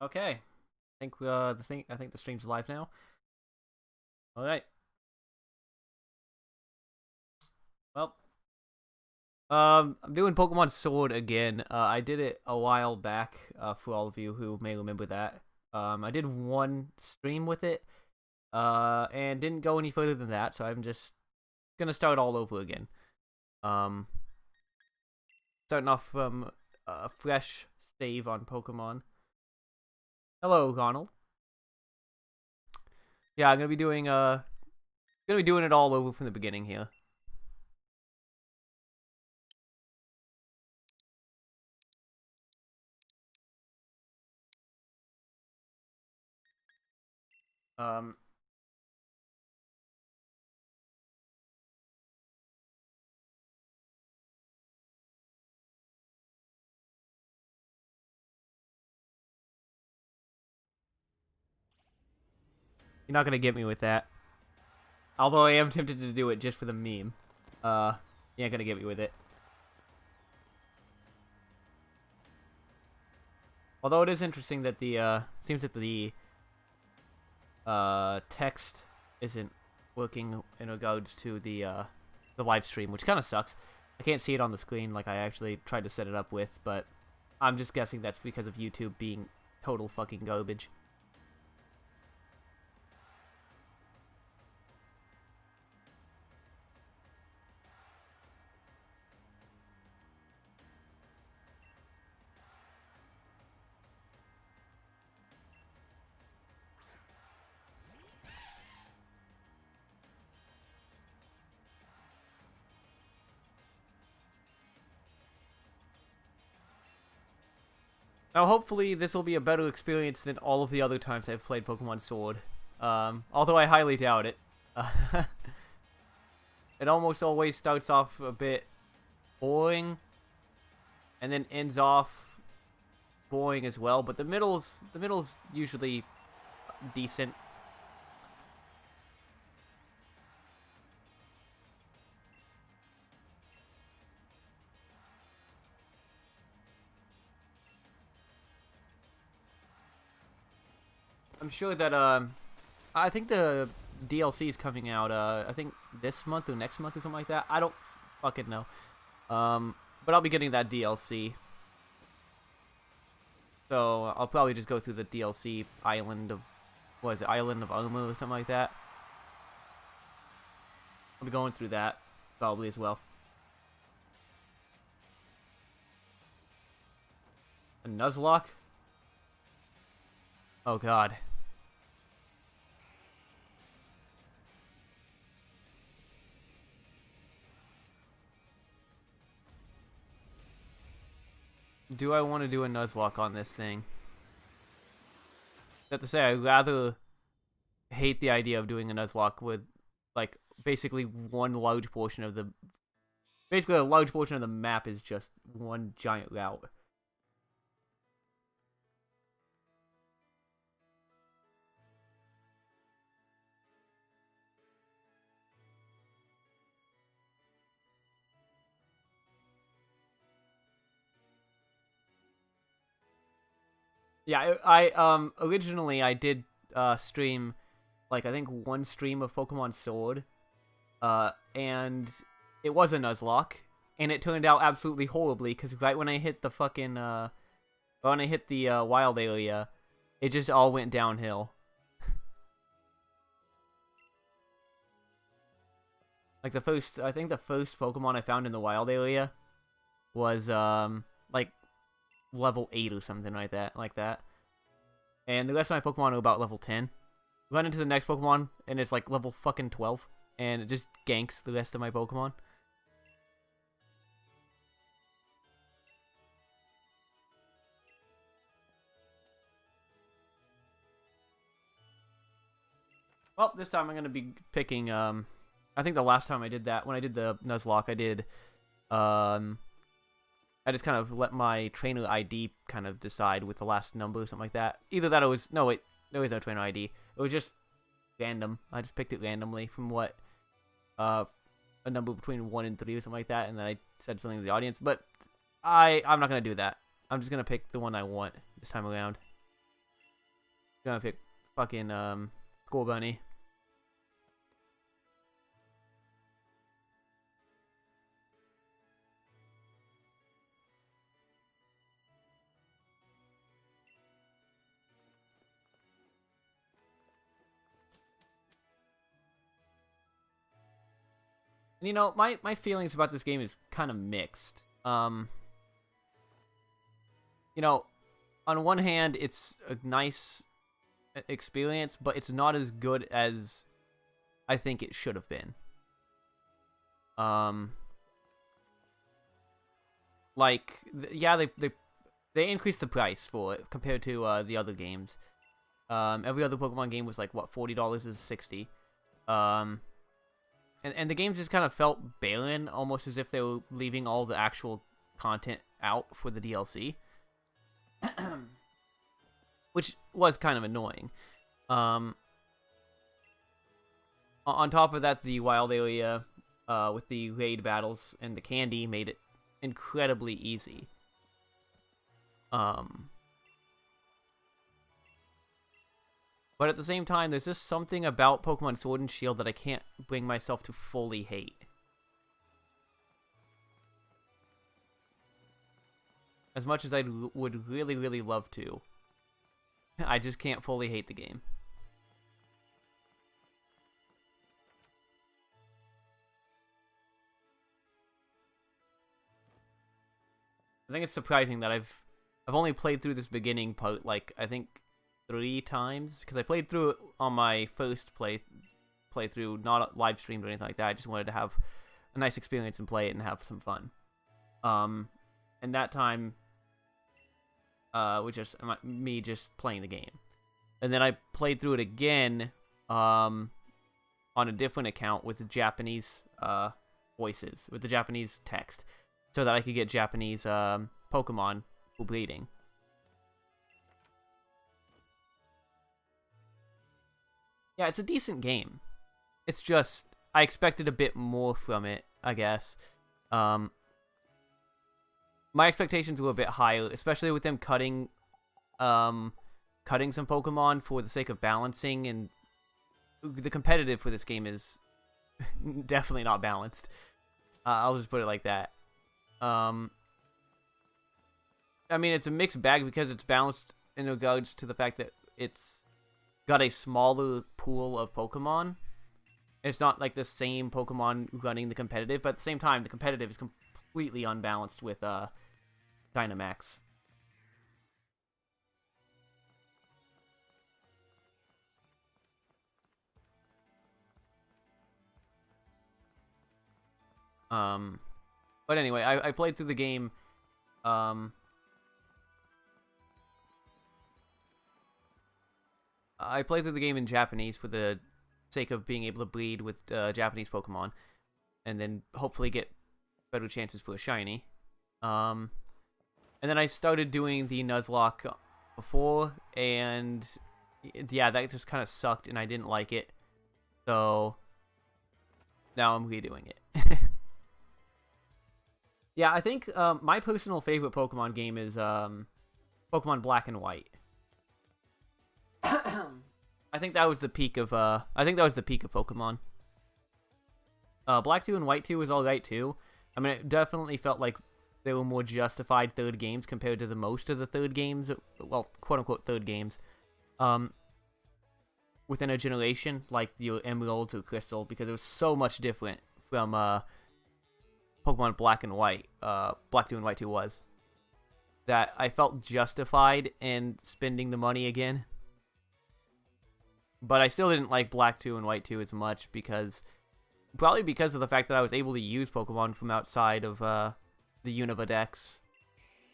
Okay. I think the stream's live now. All right. Well, I'm doing Pokemon Sword again. I did it a while back. For all of you who may remember that. I did one stream with it. And didn't go any further than that. So I'm just gonna start all over again. Um, Starting off from a fresh save on Pokemon. Hello, Ronald. Yeah, I'm gonna be doing it all over from the beginning here. Um, you're not gonna get me with that. Although I am tempted to do it just for the meme. You ain't gonna get me with it. Although it is interesting that seems that the text isn't working in regards to the live stream, which kind of sucks. I can't see it on the screen like I actually tried to set it up with, but I'm just guessing that's because of YouTube being total fucking garbage. Now, hopefully, this will be a better experience than all of the other times I've played Pokemon Sword. Although I highly doubt it. It almost always starts off a bit boring, and then ends off boring as well. But the middle's usually decent. I'm sure that I think the DLC is coming out. I think this month or next month or something like that. I don't fucking know. But I'll be getting that DLC. So I'll probably just go through the DLC Island of, what is it, Island of Armor or something like that. I'll be going through that probably as well. A Nuzlocke? Oh god. Do I want to do a Nuzlocke on this thing? I have to say, I'd rather hate the idea of doing a Nuzlocke with, like, basically one large portion of the... Basically, a large portion of the map is just one giant route. Yeah, originally I did stream, like, I think one stream of Pokemon Sword, and it was a Nuzlocke, and it turned out absolutely horribly, because right when I hit the fucking, when I hit the wild area, it just all went downhill. Like, I think the first Pokemon I found in the wild area was, like, level 8 or something like that. And the rest of my Pokemon are about level 10. Run into the next Pokemon, and it's like level fucking 12. And it just ganks the rest of my Pokemon. Well, this time I'm going to be picking, I think the last time I did that, when I did the Nuzlocke, I just kind of let my trainer ID kind of decide with the last number or something like that. Either that or no, wait, there was no trainer ID. It was just random. I just picked it randomly from what, a number between 1 and 3 or something like that, and then I said something to the audience. But I'm not going to do that. I'm just going to pick the one I want this time around. gonna pick fucking Score Bunny. You know, my feelings about this game is kind of mixed. You know, on one hand, it's a nice experience, but it's not as good as I think it should have been. Like, yeah, they increased the price for it compared to the other games. Every other Pokemon game was like, what, $40 is $60. And the games just kind of felt barren, almost as if they were leaving all the actual content out for the DLC. Which was kind of annoying. On top of that, the wild area with the raid battles and the candy made it incredibly easy. But at the same time, there's just something about Pokemon Sword and Shield that I can't bring myself to fully hate. As much as I would really, really love to, I just can't fully hate the game. I think it's surprising that I've only played through this beginning part, like, I think 3 times, because I played through it on my first playthrough, not live streamed or anything like that. I just wanted to have a nice experience and play it and have some fun. And that time was just me just playing the game. And then I played through it again on a different account with the Japanese voices, with the Japanese text, so that I could get Japanese Pokemon for breeding. Yeah, it's a decent game. It's just, I expected a bit more from it, I guess. My expectations were a bit higher, especially with them cutting some Pokemon for the sake of balancing, and the competitive for this game is definitely not balanced. I'll just put it like that. I mean, it's a mixed bag because it's balanced in regards to the fact that it's got a smaller pool of Pokemon. It's not like the same Pokemon running the competitive, but at the same time, the competitive is completely unbalanced with Dynamax. But anyway, I played through the game. I played through the game in Japanese for the sake of being able to breed with Japanese Pokemon, and then hopefully get better chances for a shiny. And then I started doing the Nuzlocke before, and yeah, that just kind of sucked, and I didn't like it. So now I'm redoing it. Yeah, I think my personal favorite Pokemon game is Pokemon Black and White. I think that was the peak of Pokemon. Black 2 and White 2 was alright too. I mean, it definitely felt like they were more justified third games compared to the most of the third games, well, quote-unquote third games, within a generation, like the Emerald or Crystal, because it was so much different from Pokemon Black and White, Black 2 and White 2 was, that I felt justified in spending the money again. But I still didn't like Black 2 and White 2 as much, probably because of the fact that I was able to use Pokemon from outside of the Unova Dex.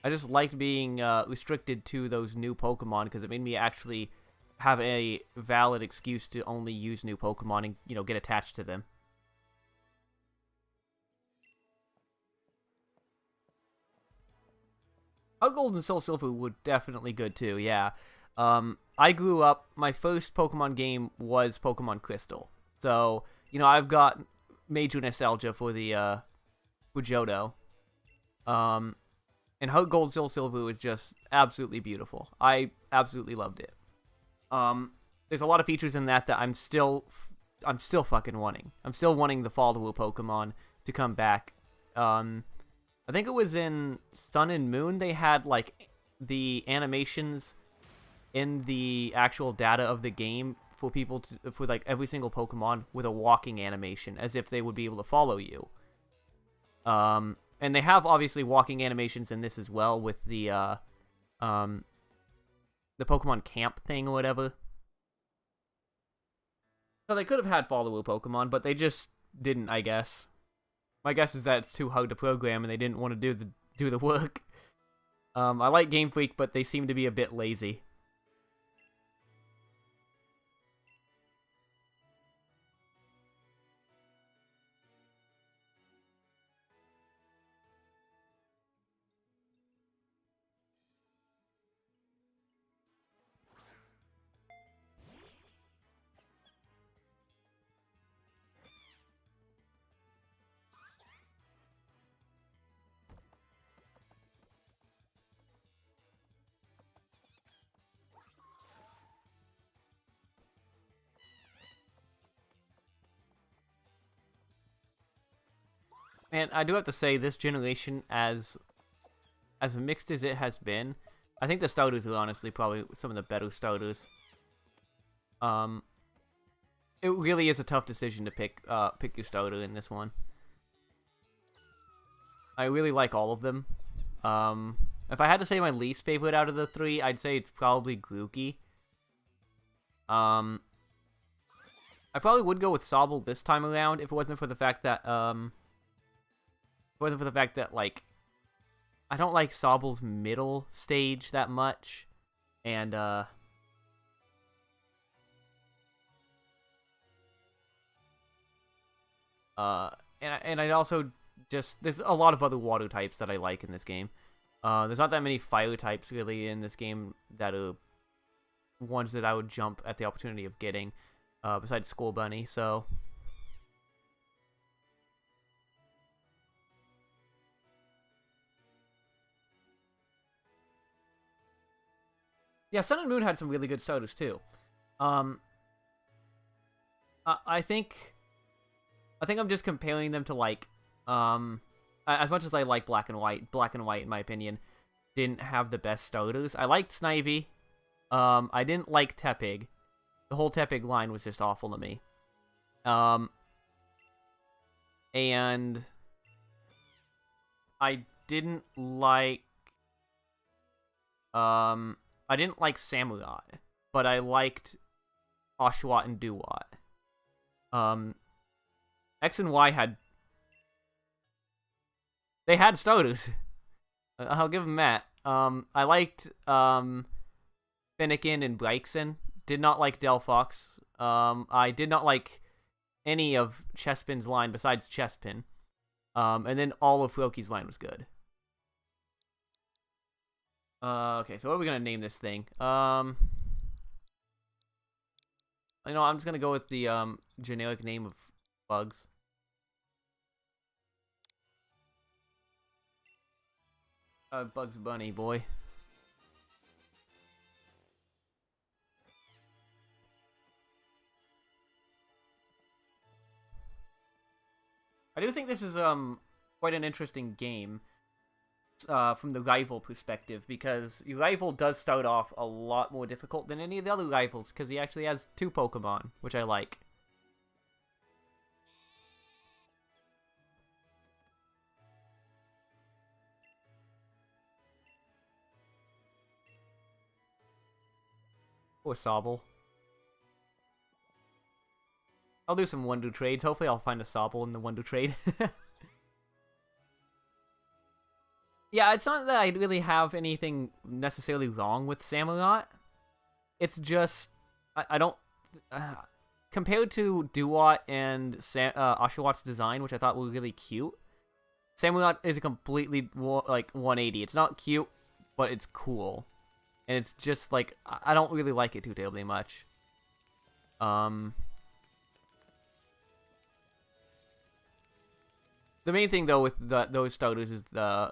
I just liked being restricted to those new Pokemon, because it made me actually have a valid excuse to only use new Pokemon and, you know, get attached to them. Gold and Soul Silver were definitely good too, yeah. I grew up, my first Pokemon game was Pokemon Crystal. So, you know, I've got major nostalgia for the, for Johto. And Heart Gold Soul Silver was just absolutely beautiful. I absolutely loved it. There's a lot of features in that I'm still fucking wanting. I'm still wanting the follower Pokemon to come back. I think it was in Sun and Moon they had like the animations in the actual data of the game for people for like every single Pokemon with a walking animation, as if they would be able to follow you. And they have obviously walking animations in this as well with the Pokemon Camp thing or whatever. So they could have had follower Pokemon, but they just didn't, I guess. My guess is that it's too hard to program and they didn't want to do the work. I like Game Freak, but they seem to be a bit lazy. And I do have to say, this generation, as mixed as it has been, I think the starters are honestly probably some of the better starters. It really is a tough decision to pick your starter in this one. I really like all of them. If I had to say my least favorite out of the three, I'd say it's probably Grookey. I probably would go with Sobble this time around if it wasn't for the fact that like I don't like Sobble's middle stage that much, and I also just there's a lot of other water types that I like in this game. There's not that many fire types really in this game that are ones that I would jump at the opportunity of getting, besides Skull Bunny. So. Yeah, Sun and Moon had some really good starters too. I think I'm just comparing them to like as much as I like Black and White in my opinion didn't have the best starters. I liked Snivy. I didn't like Tepig. The whole Tepig line was just awful to me. And I didn't like Samurai, but I liked Oshawott and Duwat. X and Y had starters. I'll give them that. I liked Finnegan and Bryson. Did not like Delphox. I did not like any of Chespin's line besides Chespin. And then all of Floki's line was good. Okay, so what are we gonna name this thing? I'm just gonna go with the generic name of Bugs. Bugs Bunny, boy. I do think this is quite an interesting game from the rival perspective, because your rival does start off a lot more difficult than any of the other rivals, because he actually has 2 Pokemon, which I like. Or Sobble. I'll do some Wonder Trades. Hopefully I'll find a Sobble in the Wonder Trade. Yeah, it's not that I really have anything necessarily wrong with Samurott. It's just, I don't... compared to Duwat and Oshawott's design, which I thought were really cute, Samurott is a completely, like, 180. It's not cute, but it's cool. And it's just, like, I don't really like it too terribly much. The main thing, though, with those starters is the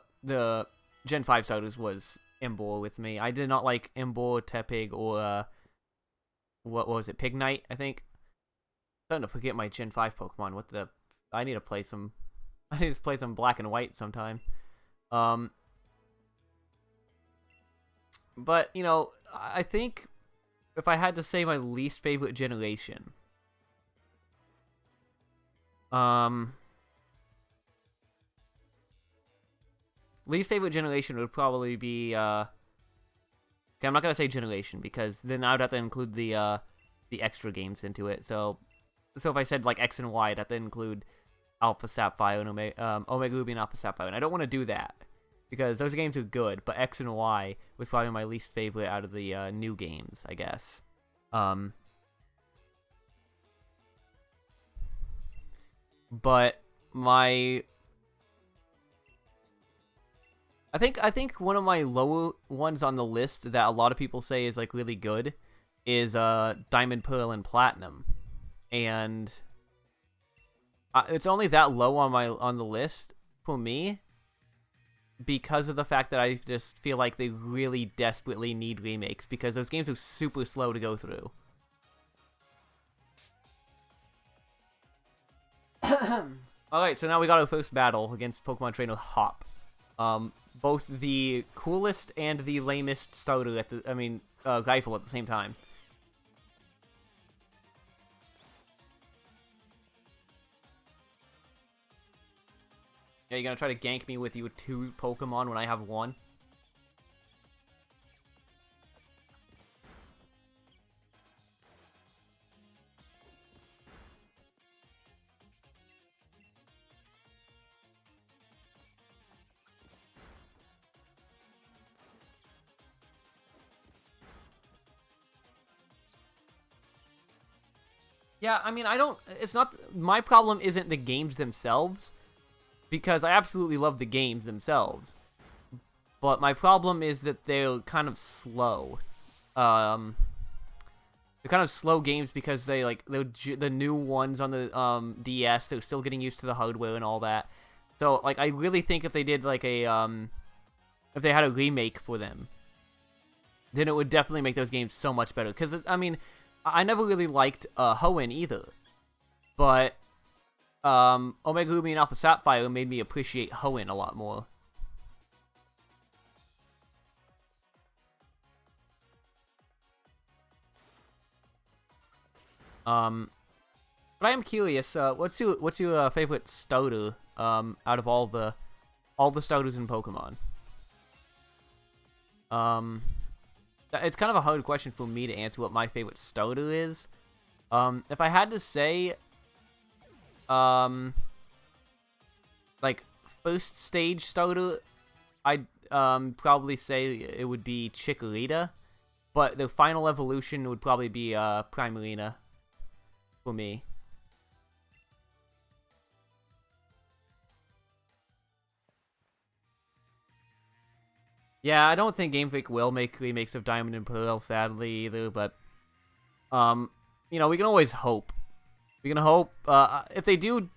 Gen 5 starters was Emboar with me. I did not like Emboar, Tepig, or what was it, Pignite, I think. I'm starting to forget my Gen 5 Pokemon. I need to play some Black and White sometime. But, you know, I think if I had to say my least favorite generation, least favorite generation would probably be, okay, I'm not gonna say generation, because then I would have to include the extra games into it, so if I said, like, X and Y, I'd have to include Alpha Sapphire and Omega Ruby and Alpha Sapphire, and I don't want to do that, because those games are good, but X and Y was probably my least favorite out of the new games, I guess. But my... I think one of my lower ones on the list that a lot of people say is, like, really good is Diamond, Pearl, and Platinum. And it's only that low on the list for me because of the fact that I just feel like they really desperately need remakes, because those games are super slow to go through. Alright, so now we got our first battle against Pokemon Trainer Hop. Both the coolest and the lamest starter at the, rifle at the same time. Yeah, you gonna try to gank me with your 2 Pokemon when I have 1? Yeah, I mean, it's not, my problem isn't the games themselves, because I absolutely love the games themselves, but my problem is that they're kind of slow. They're kind of slow games because they're the new ones on the DS, they're still getting used to the hardware and all that. So, like, I really think if they did, like, if they had a remake for them, then it would definitely make those games so much better. Because, I mean, I never really liked Hoenn either, but Omega Ruby and Alpha Sapphire made me appreciate Hoenn a lot more. But I am curious. What's your favorite starter out of all the starters in Pokemon? It's kind of a hard question for me to answer what my favorite starter is. If I had to say, like, first stage starter, I'd probably say it would be Chikorita, but the final evolution would probably be Primarina for me. Yeah, I don't think Game Freak will make remakes of Diamond and Pearl, sadly, either, but, you know, we can always hope. We can hope, if they do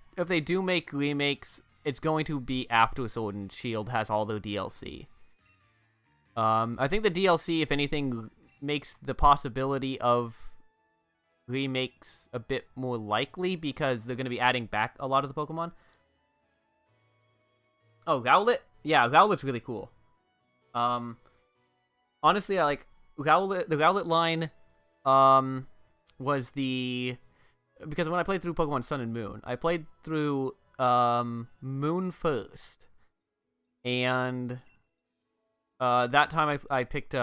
make remakes, it's going to be after Sword and Shield has all their DLC. I think the DLC, if anything, makes the possibility of remakes a bit more likely, because they're going to be adding back a lot of the Pokemon. Oh, Rowlet? Yeah, Rowlet's really cool. Honestly, I like Rowlet. The Rowlet line, was because when I played through Pokemon Sun and Moon, I played through, Moon first. And, that time I picked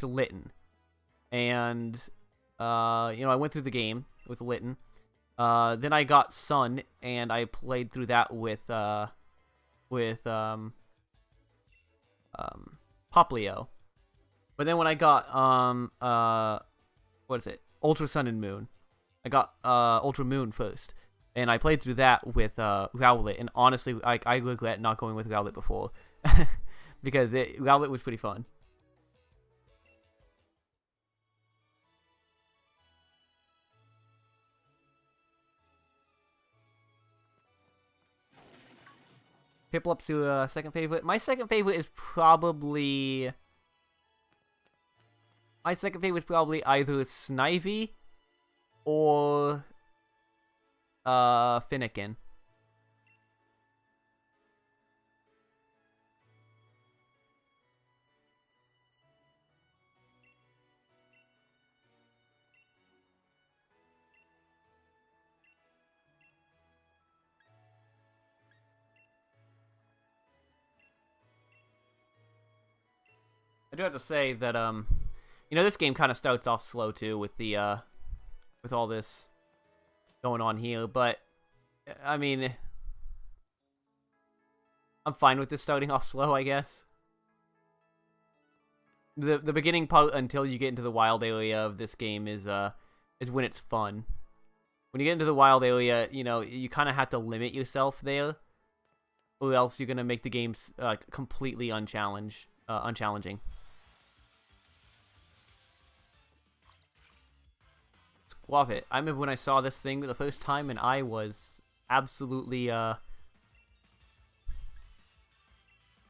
Litten. And, you know, I went through the game with Litten. Then I got Sun, and I played through that with Poplio. But then when I got, what is it? Ultra Sun and Moon. I got, Ultra Moon first. And I played through that with, Rowlet. And honestly, I regret not going with Rowlet before. Because Rowlet was pretty fun. Piplup's your second favorite. My second favorite is probably My second favorite is probably either Snivy or Finnegan. I do have to say that this game kind of starts off slow too with the with all this going on here, but I mean, I'm fine with this starting off slow, I guess. The beginning part until you get into the wild area of this game is when it's fun. When you get into the wild area, you kind of have to limit yourself there, or else you're gonna make the game completely unchallenging. Squav it. I remember when I saw this thing the first time, and I was absolutely I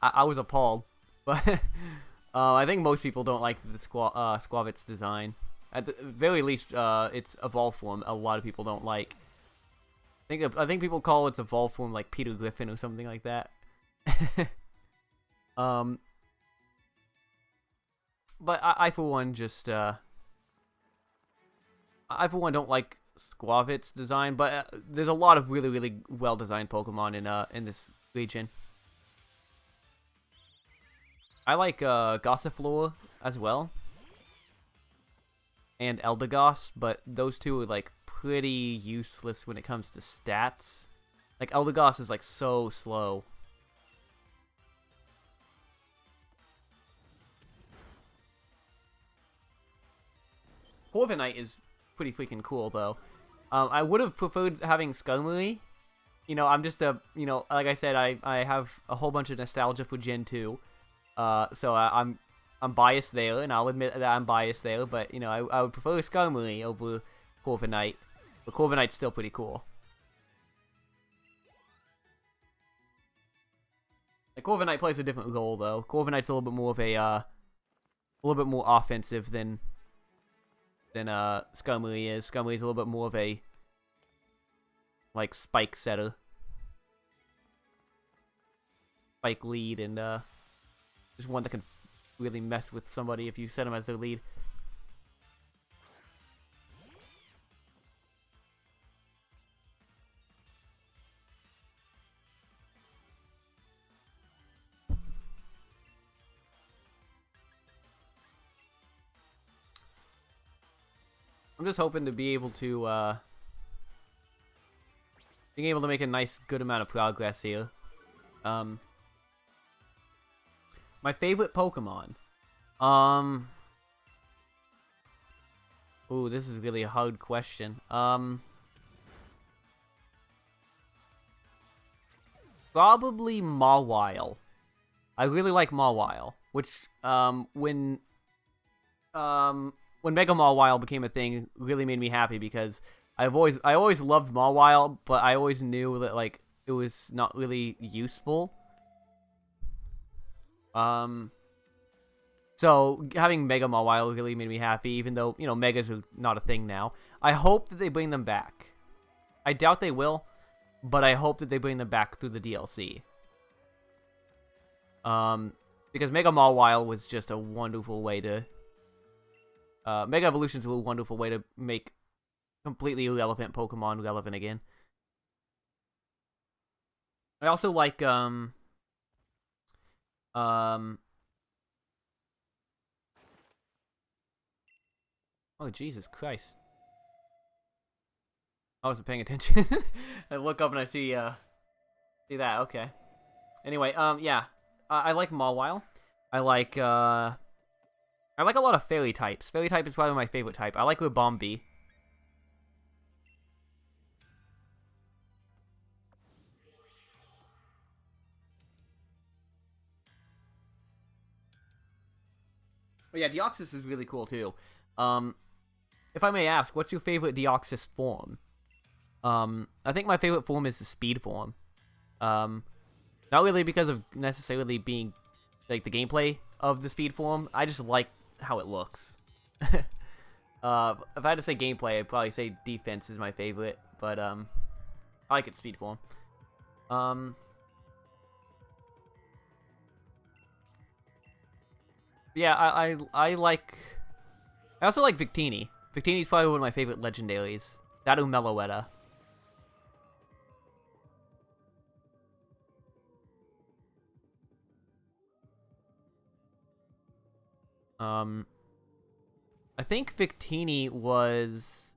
was appalled. But I think most people don't like the Squavit's design. At the very least, its evolved form, a lot of people don't like. I think people call its evolved form like Peter Griffin or something like that. But I for one just I for one don't like Squavit's design, but there's a lot of really, really well designed Pokemon in this region. I like Gossifleur as well, and Eldegoss, but those two are like pretty useless when it comes to stats. Like Eldegoss is like so slow. Corviknight is pretty freaking cool though. I would have preferred having Skarmory. I'm just like I said, I have a whole bunch of nostalgia for Gen 2. So I'm biased there, and I'll admit that I'm biased there, but I would prefer Skarmory over Corviknight. But Corviknight's still pretty cool. Like Corviknight plays a different role though. Corviknight's a little bit more of a little bit more offensive than Skarmory is. Skarmory's a little bit more of a like spike setter, spike lead, and just one that can really mess with somebody if you set them as their lead. I'm just hoping to be able to being able to make a nice good amount of progress here. My favorite Pokemon. Ooh, this is really a hard question. Probably Mawile. I really like Mawile, which when Mega Mawile became a thing, really made me happy because I always loved Mawile, but I always knew that like it was not really useful. So having Mega Mawile really made me happy, even though, Megas are not a thing now. I hope that they bring them back. I doubt they will, but I hope that they bring them back through the DLC. Because Mega Mawile was just a wonderful way to... Mega Evolutions were a wonderful way to make completely irrelevant Pokemon relevant again. I also like, oh, Jesus Christ. I wasn't paying attention. I look up and I see that, okay. Anyway, yeah. I like Mawile. I like a lot of Fairy types. Fairy type is probably my favorite type. I like Ribombee. But yeah, Deoxys is really cool too. If I may ask, what's your favorite Deoxys form? I think my favorite form is the speed form. Not really because of necessarily being like the gameplay of the speed form. I just like how it looks. If I had to say gameplay, I'd probably say defense is my favorite, but I like its speed form. Yeah, I like. I also like Victini. Victini's probably one of my favorite legendaries. That or Meloetta. I think Victini was.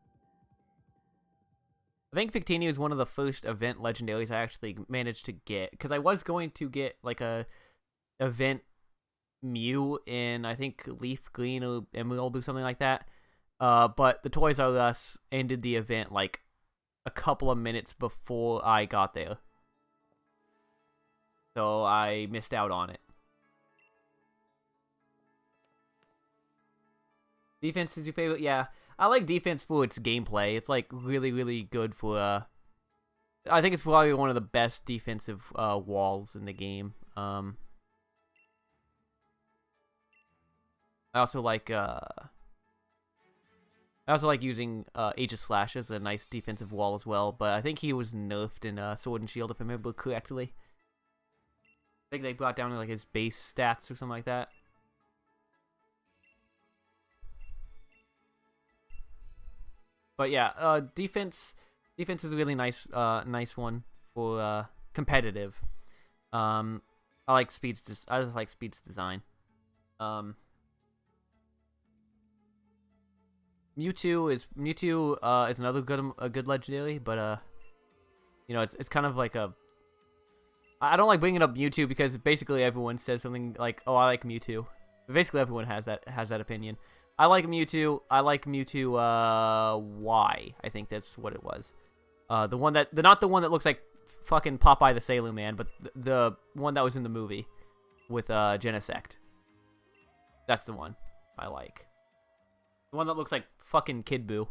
I think Victini was one of the first event legendaries I actually managed to get, because I was going to get like a event Mew in, I think, Leaf Green or Emerald or something like that. But the Toys R Us ended the event like a couple of minutes before I got there, so I missed out on it. Defense is your favorite? Yeah, I like defense for its gameplay. It's like really, really good for. I think it's probably one of the best defensive walls in the game. I also like using Aegis Slash as a nice defensive wall as well, but I think he was nerfed in Sword and Shield if I remember correctly. I think they brought down like his base stats or something like that. But yeah, defense is a really nice one for competitive. I like Speed's. I just like Speed's design. Mewtwo is another good legendary, but you know, it's kind of like a. I don't like bringing up Mewtwo because basically everyone says something like, "Oh, I like Mewtwo." Basically, everyone has that opinion. I like Mewtwo. I like Mewtwo. Y. I think that's what it was. The one that not the one that looks like fucking Popeye the Sailor Man, but the one that was in the movie with Genesect. That's the one I like. The one that looks like fucking Kid Buu.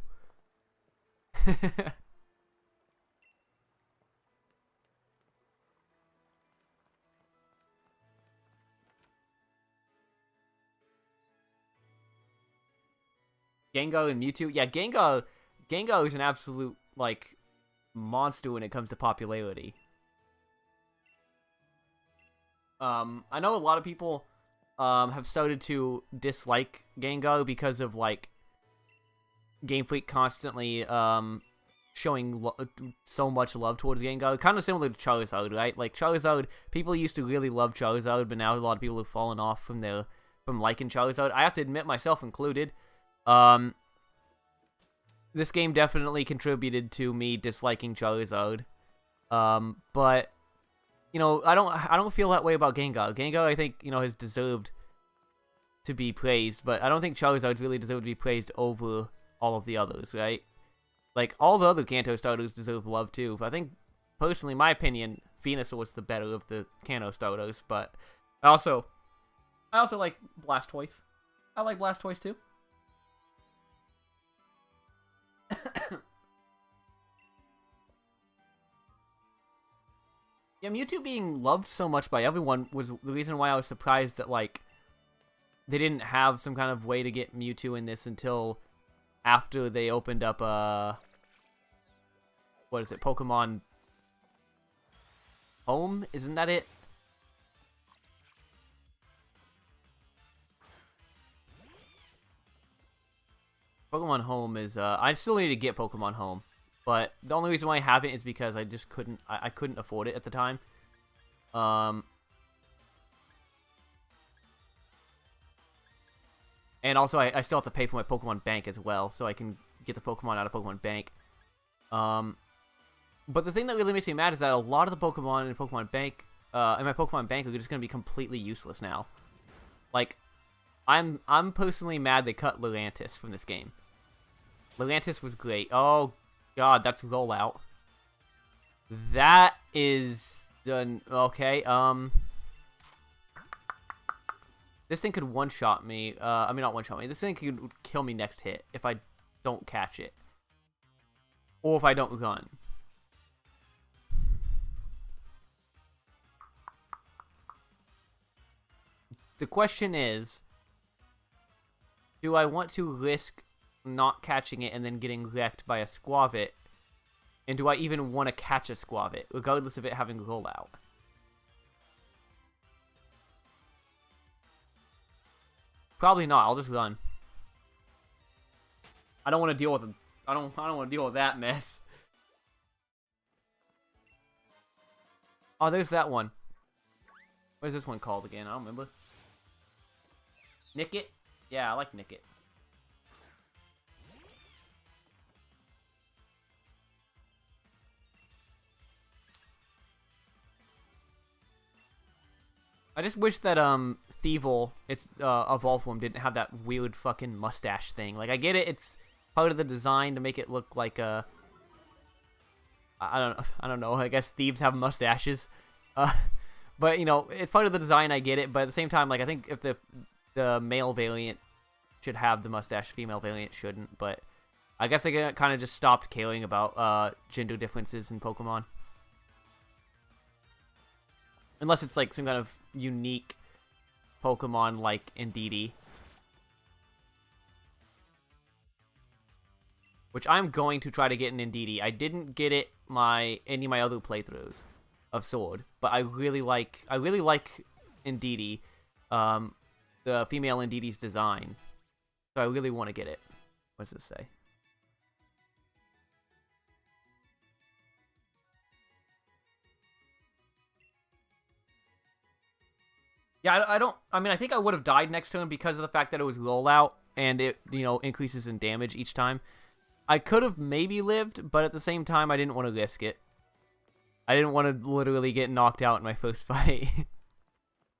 Gengar and Mewtwo. Yeah, Gengar is an absolute like monster when it comes to popularity. I know a lot of people have started to dislike Gengar because of like Game Freak constantly showing so much love towards Gengar. Kind of similar to Charizard, right? Like Charizard, people used to really love Charizard, but now a lot of people have fallen off from liking Charizard. I have to admit, myself included. This game definitely contributed to me disliking Charizard. But you know, I don't feel that way about Gengar. Gengar, I think, you know, has deserved to be praised, but I don't think Charizard's really deserved to be praised over all of the others, right? Like, all the other Kanto starters deserve love too. But I think, personally, my opinion, Venusaur's the better of the Kanto starters, but I also like Blastoise. I like Blastoise too. Yeah, Mewtwo being loved so much by everyone was the reason why I was surprised that, like, they didn't have some kind of way to get Mewtwo in this until after they opened up, what is it, Pokemon Home? Isn't that it? Pokemon Home is, I still need to get Pokemon Home. But the only reason why I haven't is because I just couldn't, I couldn't afford it at the time. And also, I still have to pay for my Pokemon Bank as well, so I can get the Pokemon out of Pokemon Bank. But the thing that really makes me mad is that a lot of the Pokemon in Pokemon Bank, in my Pokemon Bank, are just going to be completely useless now. Like, I'm personally mad they cut Lurantis from this game. Lurantis was great. Oh god, that's rollout. That is done. Okay, this thing could one-shot me. I mean, not one-shot me. This thing could kill me next hit if I don't catch it. Or if I don't run. The question is, do I want to risk not catching it and then getting wrecked by a Squavit? And do I even want to catch a Squavit, regardless of it having rollout? Probably not. I'll just run. I don't want to deal with I don't want to deal with that mess. Oh, there's that one. What is this one called again? I don't remember. Nick It? Yeah, I like Nick It. I just wish that Thievul, its evolved form, didn't have that weird fucking mustache thing. Like, I get it, it's part of the design to make it look like a I don't know. I guess thieves have mustaches. But you know, it's part of the design, I get it, but at the same time, like, I think if the male variant should have the mustache, female variant shouldn't, but I guess I kind of just stopped caring about gender differences in Pokemon. Unless it's like some kind of unique Pokemon like Indeedee. Which I'm going to try to get in Indeedee. I didn't get it any of my other playthroughs of Sword, but I really like Indeedee, the female Indeedee's design. So I really want to get it. What does this say? Yeah, I mean, I think I would have died next turn because of the fact that it was rollout and it, you know, increases in damage each time. I could have maybe lived, but at the same time, I didn't want to risk it. I didn't want to literally get knocked out in my first fight.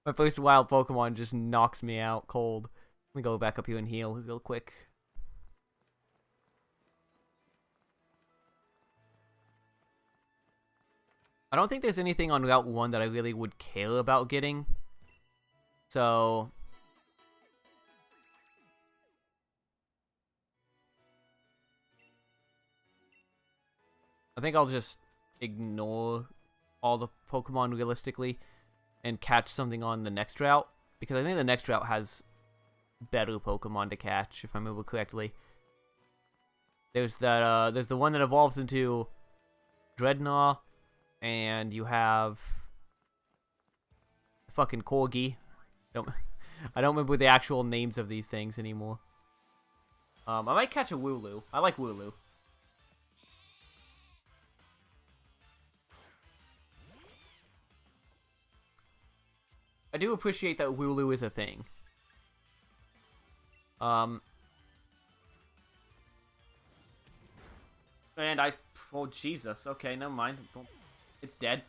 My first wild Pokemon just knocks me out cold. Let me go back up here and heal real quick. I don't think there's anything on Route 1 that I really would care about getting. So I think I'll just ignore all the Pokemon realistically and catch something on the next route, because I think the next route has better Pokemon to catch, if I remember correctly. There's that there's the one that evolves into Dreadnought, and you have fucking Corgi. I don't remember the actual names of these things anymore. I might catch a Wooloo. I like Wooloo. I do appreciate that Wooloo is a thing. And oh Jesus, okay, never mind. It's dead.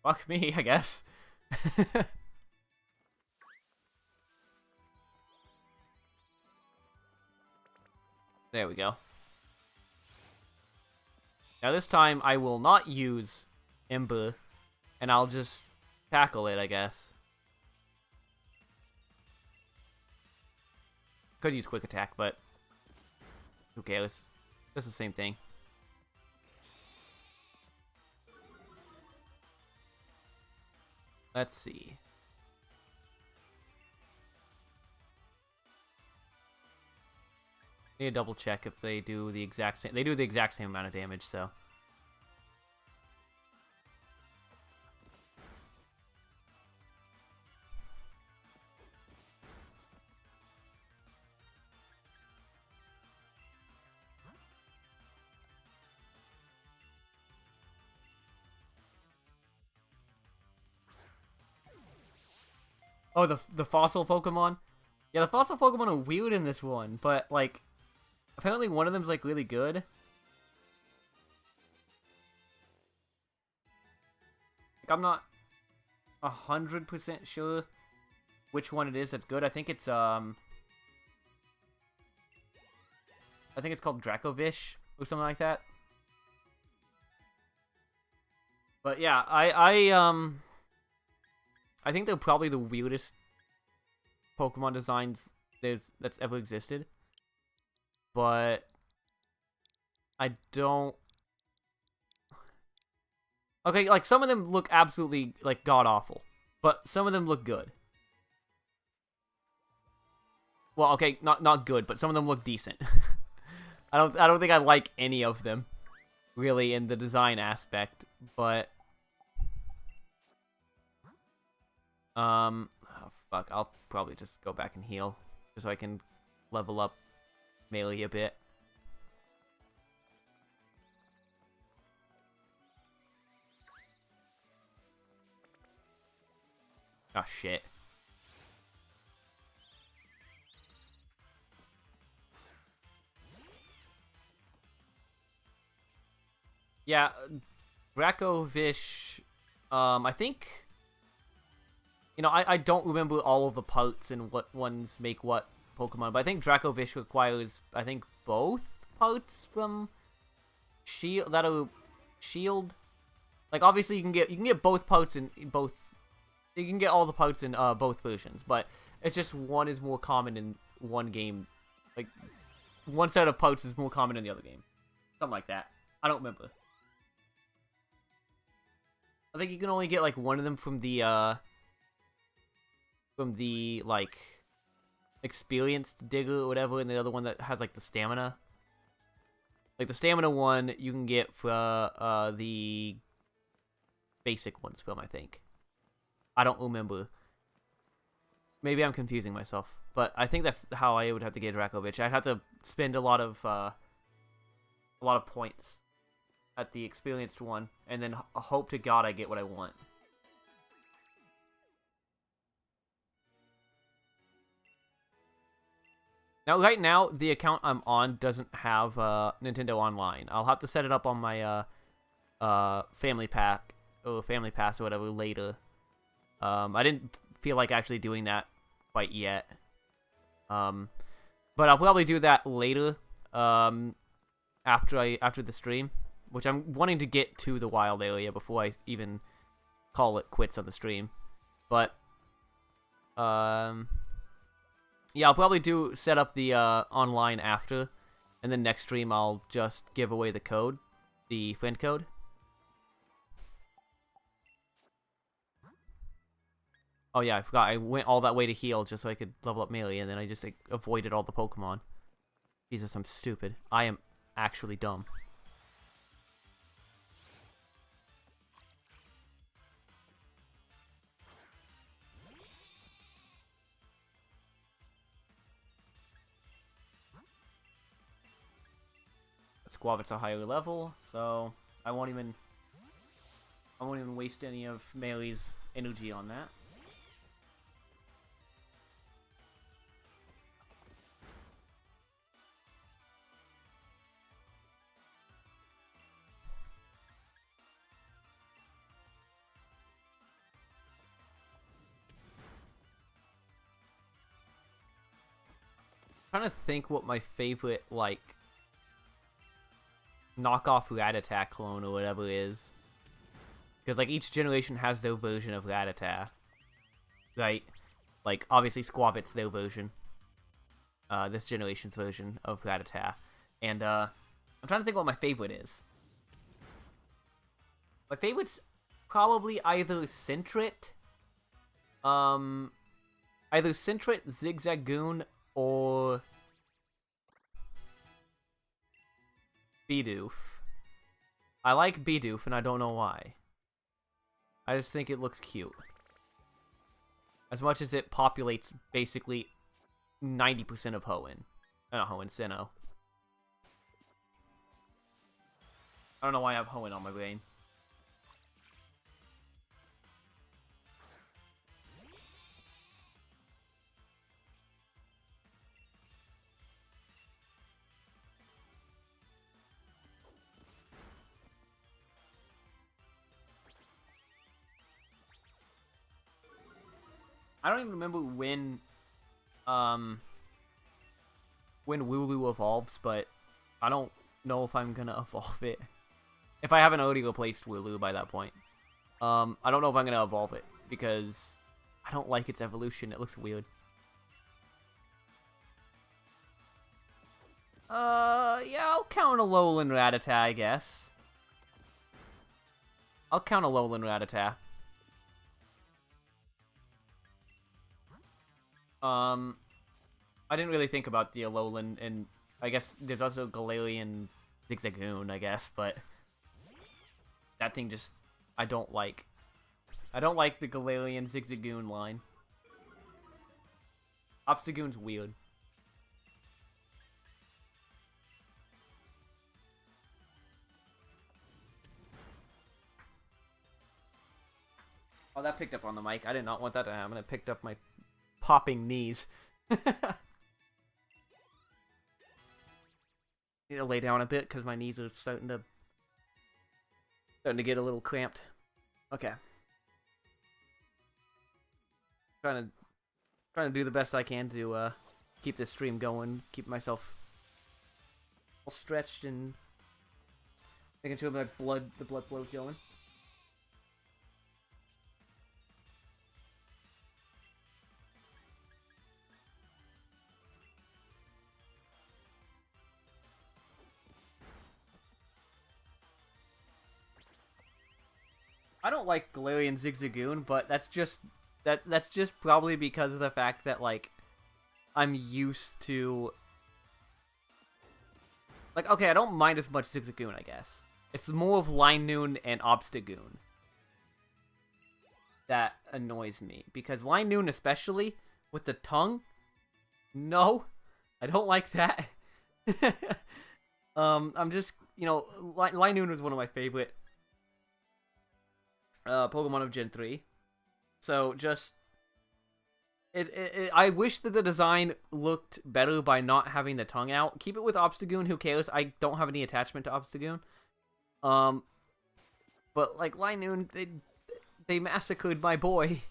Fuck me, I guess. There we go. Now this time I will not use Ember, and I'll just tackle it, I guess. Could use Quick Attack, but who cares? It's the same thing. Let's see. Need to double check if they do the exact same. They do the exact same amount of damage, so. Oh, the fossil Pokemon? Yeah, the fossil Pokemon are weird in this one, but, like, apparently one of them's, like, really good. Like, I'm not 100% sure which one it is that's good. I think it's called Dracovish or something like that. But yeah, I think they're probably the weirdest Pokemon designs that's ever existed. But I don't. Okay, like some of them look absolutely like god awful, but some of them look good. Well, okay, not good, but some of them look decent. I don't think I like any of them, really, in the design aspect, but oh, fuck, I'll probably just go back and heal, just so I can level up melee a bit. Oh, shit. Yeah, Dracovish, I think, you know, I don't remember all of the parts and what ones make what Pokemon, but I think Dracovish requires, I think, both parts from Shield, that are Shield. Like, obviously, you can get both parts in both. You can get all the parts in both versions, but it's just one is more common in one game. Like, one set of parts is more common in the other game. Something like that. I don't remember. I think you can only get, like, one of them from the, like, experienced digger or whatever, and the other one that has, like, the stamina. Like, the stamina one you can get for, the basic ones from, I think. I don't remember. Maybe I'm confusing myself, but I think that's how I would have to get Dracovish. I'd have to spend a lot of points at the experienced one, and then hope to God I get what I want. Now, right now, the account I'm on doesn't have Nintendo Online. I'll have to set it up on my Family Pack or Family Pass or whatever later. I didn't feel like actually doing that quite yet. But I'll probably do that later. After the stream, which I'm wanting to get to the wild area before I even call it quits on the stream. But yeah, I'll probably set up the online after, and then next stream I'll just give away the code, the friend code. Oh yeah, I forgot. I went all that way to heal just so I could level up melee, and then I just avoided all the Pokemon. Jesus, I'm stupid. I am actually dumb. Squavit's a higher level, so I won't even waste any of Melee's energy on that. I'm trying to think what my favorite, like, knockoff Rattata clone or whatever is. Because, like, each generation has their version of Rattata. Right? Like, obviously Squavit's their version. This generation's version of Rattata. And, I'm trying to think what my favorite is. My favorite's probably either Sentret, Zigzagoon, or Bidoof. I like Bidoof, and I don't know why. I just think it looks cute. As much as it populates basically 90% of Hoenn. Not Hoenn, Sinnoh. I don't know why I have Hoenn on my brain. I don't even remember when Wooloo evolves, but I don't know if I'm gonna evolve it. If I haven't already replaced Wooloo by that point. I don't know if I'm gonna evolve it, because I don't like its evolution. It looks weird. Yeah, I'll count a Alolan Rattata, I guess. I'll count a Alolan Rattata. I didn't really think about the Alolan, and I guess there's also Galarian Zigzagoon, I guess, but that thing just I don't like. I don't like the Galarian Zigzagoon line. Obstagoon's weird. Oh, that picked up on the mic. I did not want that to happen. It picked up my popping knees. Need to lay down a bit because my knees are starting to get a little cramped. Okay. Trying to do the best I can to keep this stream going, keep myself all stretched and making sure the blood flow's going. I don't like Galarian Zigzagoon, but that's just probably because of the fact that like I'm used to like okay, I don't mind as much Zigzagoon, I guess. It's more of Linoon and Obstagoon that annoys me because Linoon especially with the tongue, no, I don't like that. I'm just, you know, Linoon was one of my favorite Pokemon of Gen 3. So just I wish that the design looked better by not having the tongue out. Keep it with Obstagoon, who cares? I don't have any attachment to Obstagoon. But like Linoon, they massacred my boy.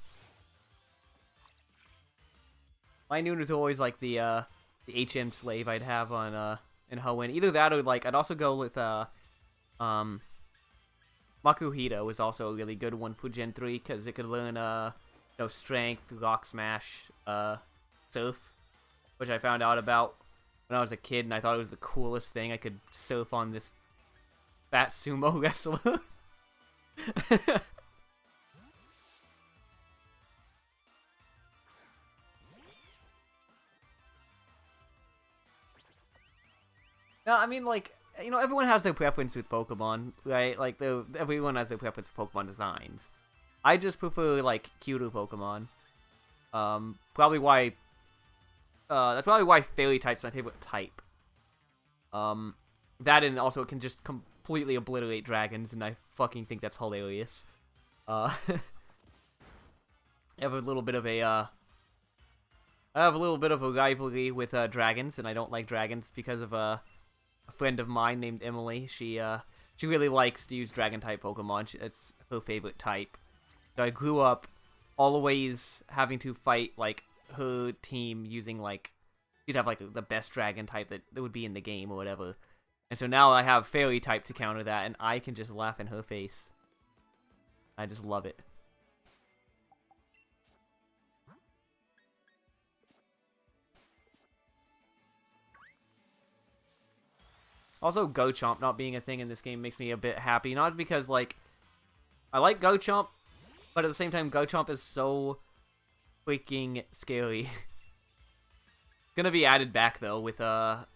Linoon is always like the HM slave I'd have on in Hoenn. Either that or like I'd also go with Makuhito is also a really good one for Gen 3 because it could learn you know, Strength, Rock Smash, Surf, which I found out about when I was a kid, and I thought it was the coolest thing. I could surf on this fat sumo wrestler. No, I mean, like, you know, everyone has their preference with Pokemon, right? Like, everyone has their preference for Pokemon designs. I just prefer, like, cuter Pokemon. Probably why... that's probably why Fairy type's my favorite type. That and also it can just completely obliterate dragons, and I fucking think that's hilarious. I have a little bit of a, I have a little bit of a rivalry with, dragons, and I don't like dragons because of, a friend of mine named Emily. She really likes to use dragon-type Pokemon. It's her favorite type. So I grew up always having to fight, like, her team using, like, she'd have, like, the best dragon type that would be in the game or whatever. And so now I have fairy type to counter that, and I can just laugh in her face. I just love it. Also, Gochomp not being a thing in this game makes me a bit happy. Not because, like, I like Gochomp, but at the same time, Gochomp is so freaking scary. Gonna be added back, though, with, the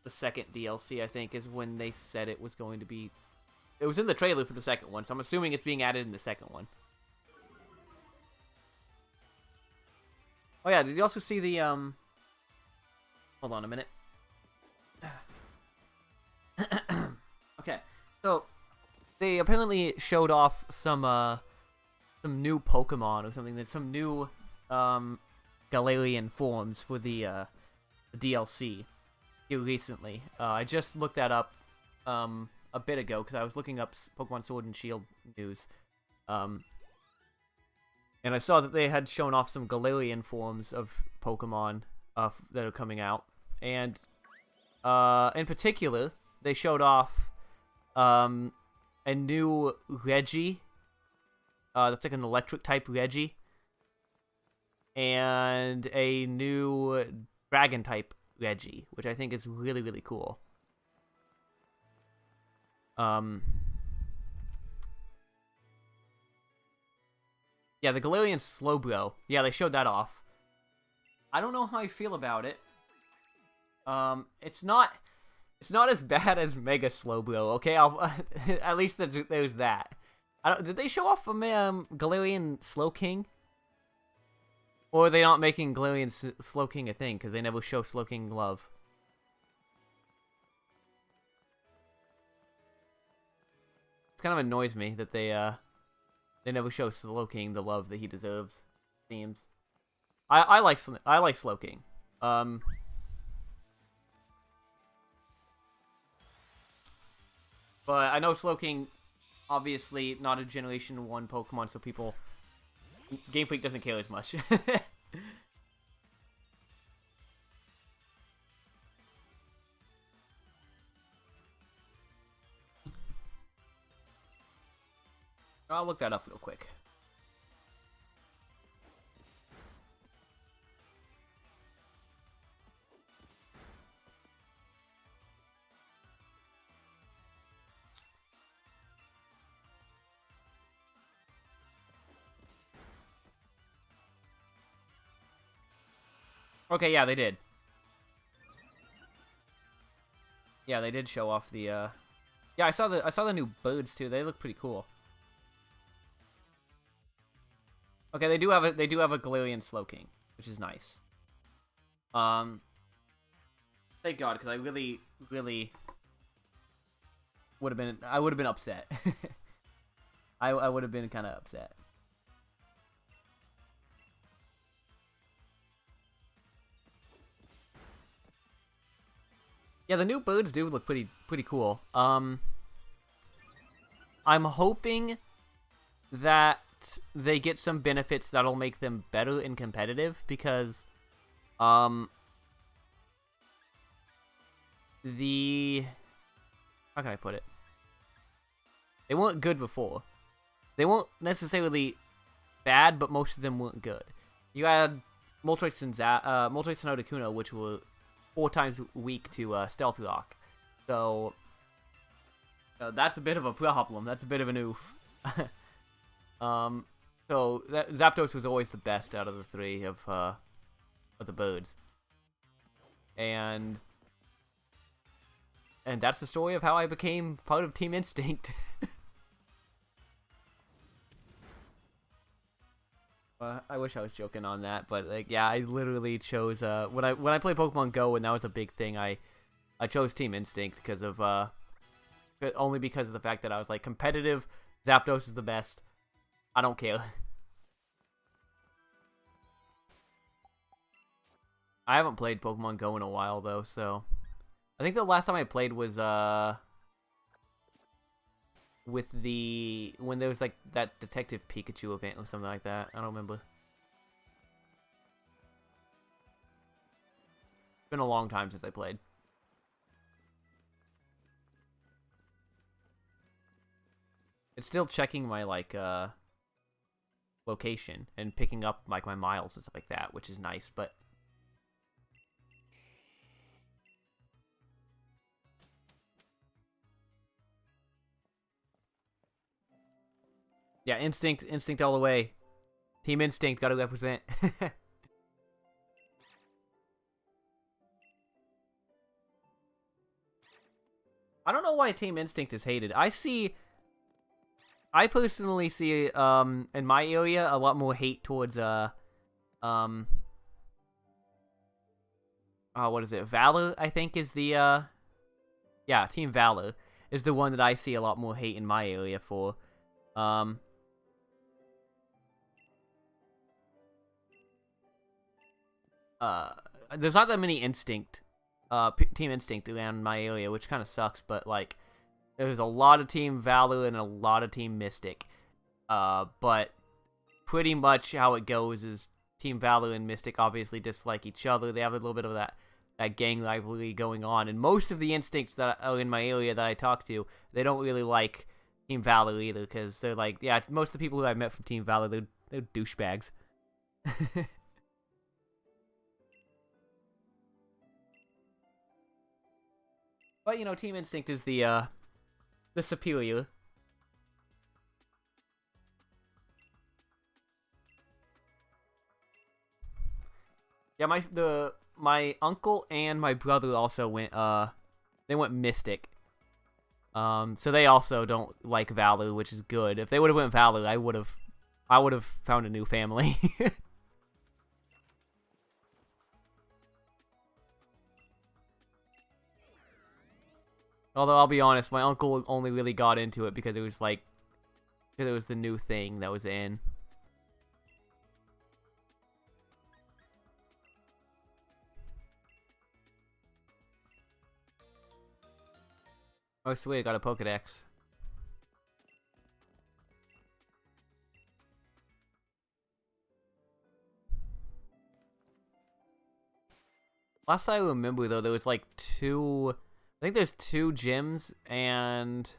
second DLC, I think, is when they said it was going to be... It was in the trailer for the second one, so I'm assuming it's being added in the second one. Oh yeah, did you also see the, Hold on a minute. Okay, so they apparently showed off some new Pokemon or something, that some new Galarian forms for the DLC here recently. I just looked that up a bit ago because I was looking up Pokemon Sword and Shield news, and I saw that they had shown off some Galarian forms of Pokemon that are coming out, and in particular, they showed off a new Reggie. That's like an electric type Reggie. And a new dragon type Reggie, which I think is really, really cool. Yeah, the Galarian Slowbro. Yeah, they showed that off. I don't know how I feel about it. It's not as bad as Mega Slowbro. Okay, I'll at least there's that. Did they show off Galarian Slowking? Or are they not making Galarian Slowking a thing because they never show Slowking love? It kind of annoys me that they never show Slowking the love that he deserves. Seems. I like Slowking. But I know Slowking, obviously not a Generation 1 Pokemon, so Game Freak doesn't care as much. I'll look that up real quick. Okay, yeah, they did. Yeah, they did show off the yeah, I saw the new birds too. They look pretty cool. Okay, they do have a Galarian Slowking, which is nice. Thank God, because I really would have been upset. I would have been kind of upset. Yeah, the new birds do look pretty cool. I'm hoping that they get some benefits that'll make them better in competitive because how can I put it? They weren't good before. They weren't necessarily bad, but most of them weren't good. You had Moltres and Articuno, which were 4 times weak to Stealth Rock. So that's a bit of a problem. That's a bit of an oof. So Zapdos was always the best out of the 3 of the birds. And that's the story of how I became part of Team Instinct. I wish I was joking on that, but like, yeah, I literally chose when I played Pokemon Go and that was a big thing. I chose Team Instinct because of only because of the fact that I was like competitive. Zapdos is the best. I don't care. I haven't played Pokemon Go in a while though, so I think the last time I played was when there was like that Detective Pikachu event or something like that. I don't remember. It's been a long time since I played. It's still checking my like location and picking up like my miles and stuff like that, which is nice, but yeah, Instinct all the way. Team Instinct, gotta represent. I don't know why Team Instinct is hated. I personally see in my area a lot more hate towards what is it? Valor, I think is the yeah, Team Valor is the one that I see a lot more hate in my area for. There's not that many Team Instinct around my area, which kind of sucks, but like there's a lot of Team Valor and a lot of Team Mystic. But pretty much how it goes is Team Valor and Mystic obviously dislike each other. They have a little bit of that gang rivalry going on, and most of the Instincts that are in my area that I talk to, they don't really like Team Valor either, because they're like, yeah, most of the people who I've met from Team Valor, they're douchebags. But, you know, Team Instinct is the superior. Yeah, my uncle and my brother also went they went Mystic. So they also don't like Valor, which is good. If they would have went Valor, I would have found a new family. Although I'll be honest, my uncle only really got into it because it was the new thing that was in. Oh sweet, I got a Pokedex. Last I remember though, there was like I think there's two gyms and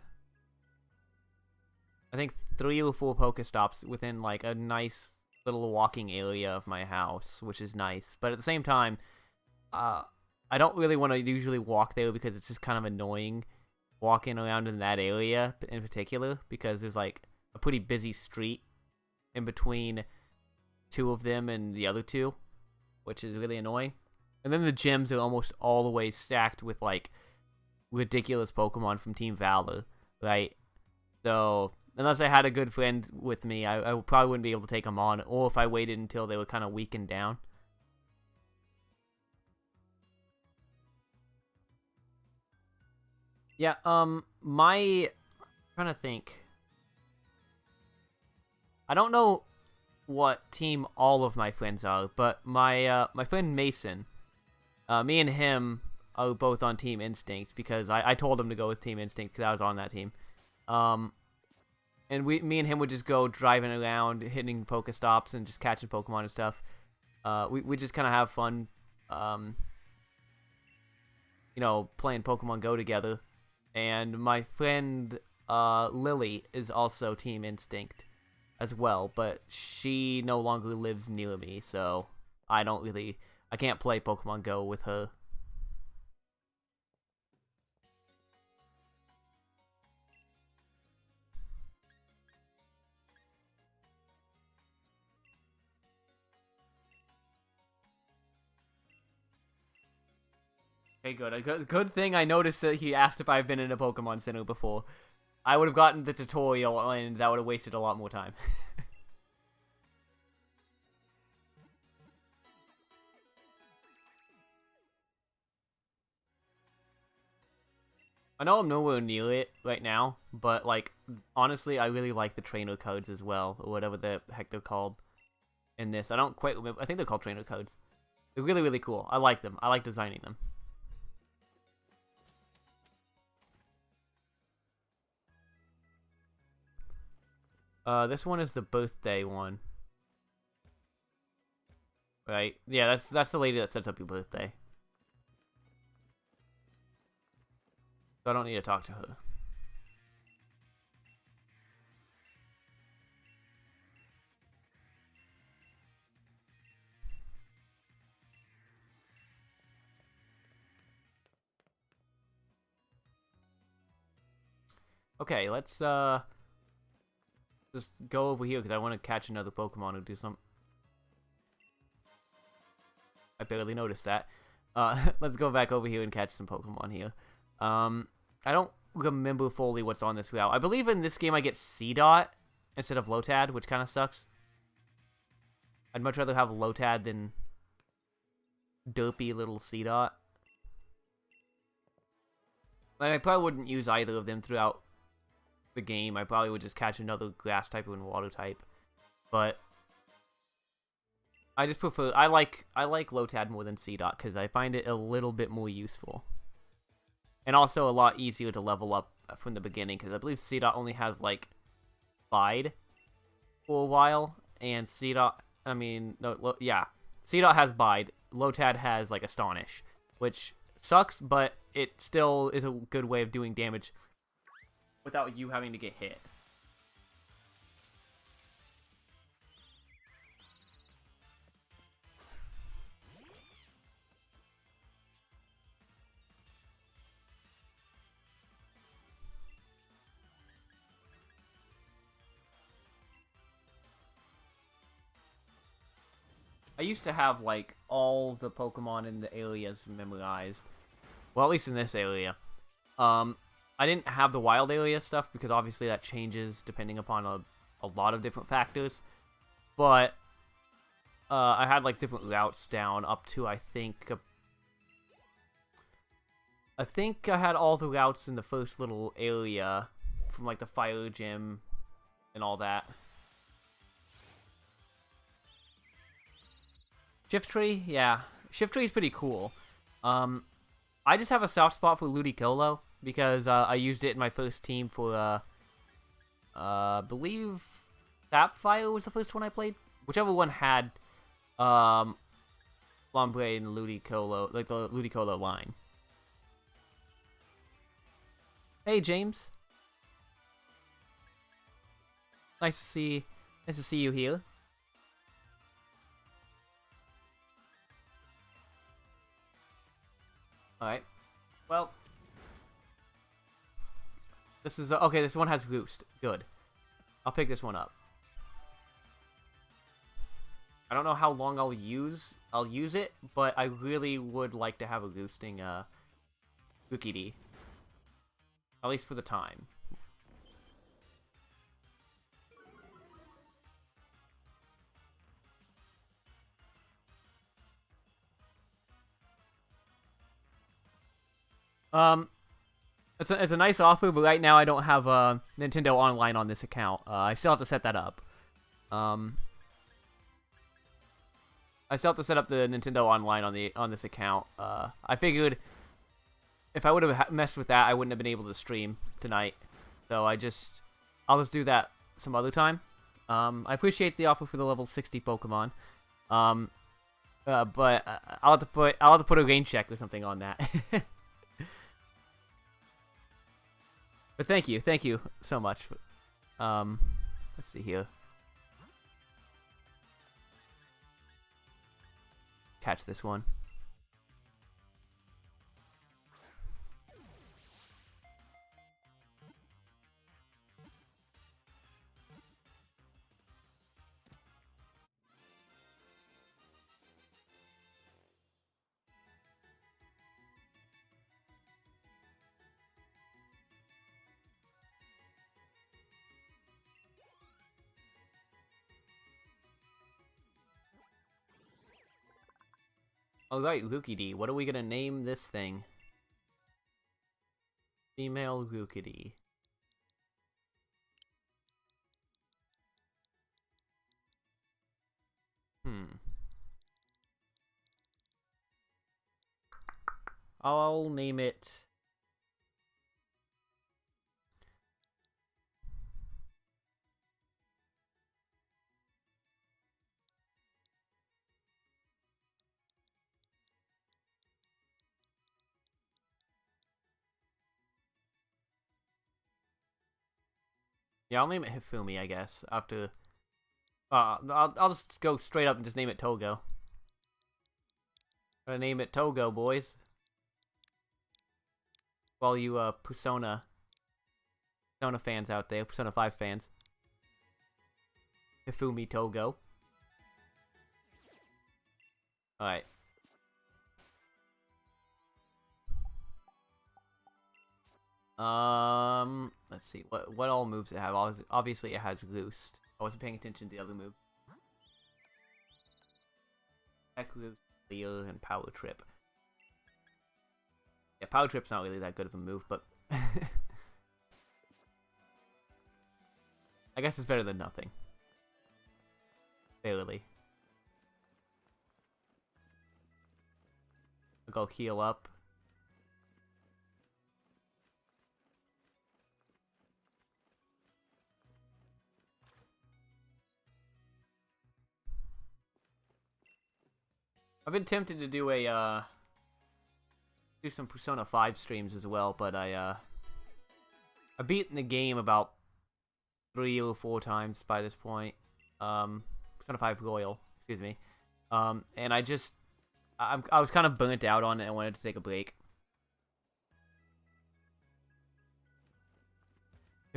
I think 3 or 4 Pokestops within like a nice little walking area of my house, which is nice. But at the same time, uh, I don't really want to usually walk there because it's just kind of annoying walking around in that area in particular because there's like a pretty busy street in between 2 of them and the other 2, which is really annoying. And then the gyms are almost all the way stacked with like ridiculous Pokemon from Team Valor, right? So unless I had a good friend with me, I probably wouldn't be able to take them on, or if I waited until they were kind of weakened down. Yeah, I'm trying to think. I don't know what team all of my friends are, but my friend Mason, me and him are both on Team Instinct because I told him to go with Team Instinct because I was on that team. Um, and me and him would just go driving around, hitting Pokestops and just catching Pokemon and stuff. We just kind of have fun, um, playing Pokemon Go together. And my friend Lily is also Team Instinct as well, but she no longer lives near me, so I can't play Pokemon Go with her. Okay, good. A good thing I noticed that he asked if I've been in a Pokemon Center before. I would have gotten the tutorial, and that would have wasted a lot more time. I know I'm nowhere near it right now, but, like, honestly, I really like the trainer codes as well, or whatever the heck they're called in this. I don't quite remember. I think they're called trainer codes. They're really, really cool. I like them. I like designing them. This one is the birthday one. Right? Yeah, that's the lady that sets up your birthday. So I don't need to talk to her. Okay, let's just go over here because I want to catch another Pokemon or do some. I barely noticed that. Let's go back over here and catch some Pokemon here. I don't remember fully what's on this route. I believe in this game I get C-Dot instead of Lotad, which kind of sucks. I'd much rather have Lotad than derpy little C-Dot. And I probably wouldn't use either of them throughout the game. I probably would just catch another grass type and water type. But I just prefer I like Lotad more than C-Dot because I find it a little bit more useful. And also a lot easier to level up from the beginning because I believe C-Dot only has like Bide for a while, and C-Dot C-Dot has Bide. Lotad has like Astonish, which sucks, but it still is a good way of doing damage without you having to get hit. I used to have like all the Pokemon in the areas memorized. Well, at least in this area. I didn't have the wild area stuff because obviously that changes depending upon a lot of different factors. But I had like different routes down up to I think I had all the routes in the first little area from like the fire gym and all that. Shift Tree, yeah. Shift Tree is pretty cool. I just have a soft spot for Ludicolo because I used it in my first team for, I believe Sapphire was the first one I played. Whichever one had, Lombre and Ludicolo, like the Ludicolo line. Hey, James. Nice to see you here. Alright. Well. This is... okay, this one has Roost. Good. I'll pick this one up. I don't know how long I'll use it, but I really would like to have a roosting, Rookidee. At least for the time. It's a nice offer, but right now I don't have Nintendo Online on this account. I still have to set that up. I still have to set up the Nintendo Online on this account. I figured if I would have messed with that, I wouldn't have been able to stream tonight. So I'll just do that some other time. I appreciate the offer for the level 60 Pokemon. But I'll have to put a rain check or something on that. But thank you so much. Let's see here. Catch this one. Alright, Rookidee. What are we gonna name this thing? Female Rookidee. I'll name it... yeah, I'll name it Hifumi, I guess. After... I'll just go straight up and just name it Togo. Gonna name it Togo, boys. For all you, Persona fans out there. Persona 5 fans. Hifumi Togo. Alright. Let's see. What all moves it have? Obviously, it has Roost. I wasn't paying attention to the other move. Heck, Roost, Leo, and Power Trip. Yeah, Power Trip's not really that good of a move, but... I guess it's better than nothing. Barely. I'll go heal up. I've been tempted to do a, do some Persona 5 streams as well, but I've beaten the game about 3 or 4 times by this point. Persona 5 Royal, excuse me. And I was kind of burnt out on it and wanted to take a break.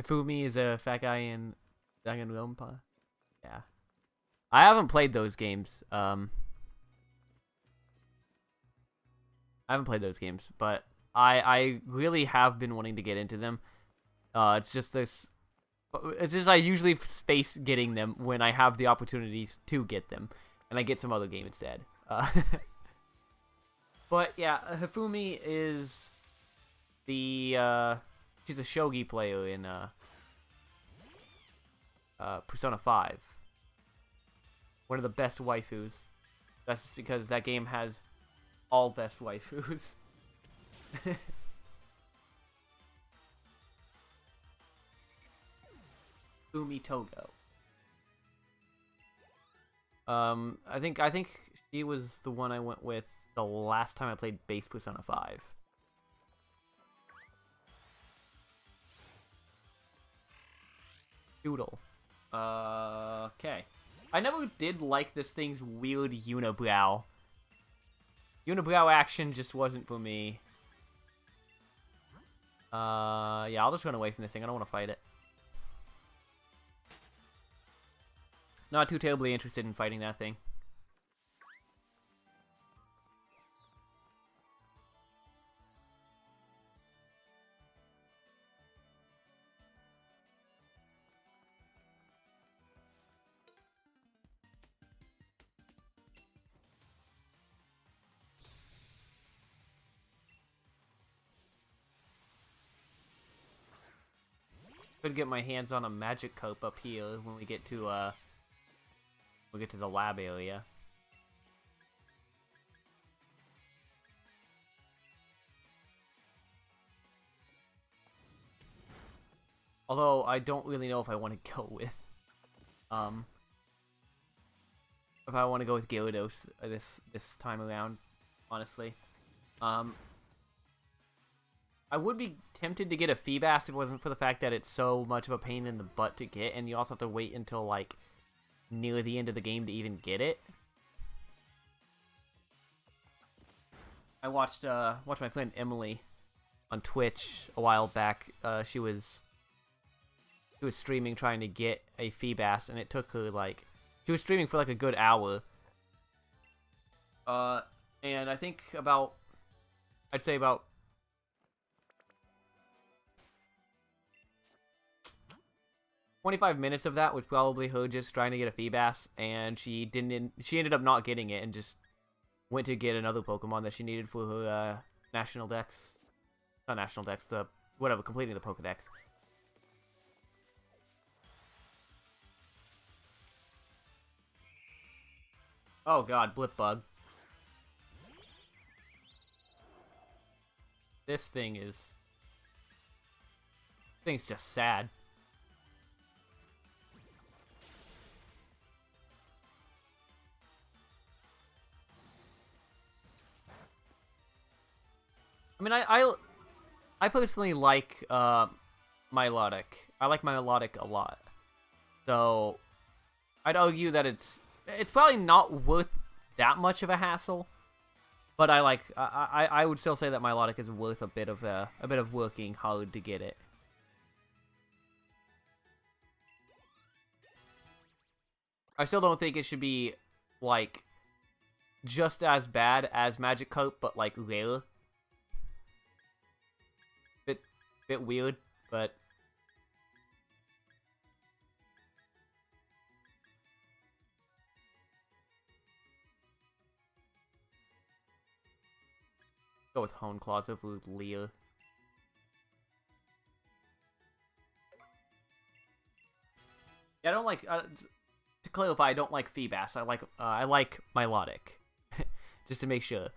Hifumi is a fat guy in Danganronpa. Yeah. I haven't played those games. I haven't played those games, but I really have been wanting to get into them. It's just this. It's just I usually space getting them when I have the opportunities to get them, and I get some other game instead. But yeah, Hifumi is the she's a shogi player in Persona 5. One of the best waifus. That's just because that game has all best waifus. Umi Togo. I think she was the one I went with the last time I played base Persona 5. Doodle. Okay. I never did like this thing's weird unibrow. Unibrow action just wasn't for me. Yeah, I'll just run away from this thing. I don't want to fight it. Not too terribly interested in fighting that thing. Could get my hands on a magic cope up here when we get to the lab area. Although I don't really know if I want to go with if I want to go with Gyarados this time around, honestly. I would be tempted to get a Feebas if it wasn't for the fact that it's so much of a pain in the butt to get, and you also have to wait until, like, near the end of the game to even get it. I watched my friend Emily on Twitch a while back. She was streaming trying to get a Feebas, and it took her, like... She was streaming for, like, a good hour. And I think about... I'd say about... 25 minutes of that was probably her just trying to get a Feebas, and she ended up not getting it and just went to get another Pokemon that she needed for her National Dex. Not National Dex, completing the Pokedex. Oh god, Blipbug. This thing's just sad. I mean, I personally like Milotic. I like Milotic a lot. So I'd argue that it's probably not worth that much of a hassle, but I would still say that Milotic is worth a bit of working hard to get it. I still don't think it should be like just as bad as Magikarp, but like rare. Bit weird, but go with Hone Claws over Leer. Yeah, I don't like. To clarify, I don't like Feebas. I like Milotic, just to make sure.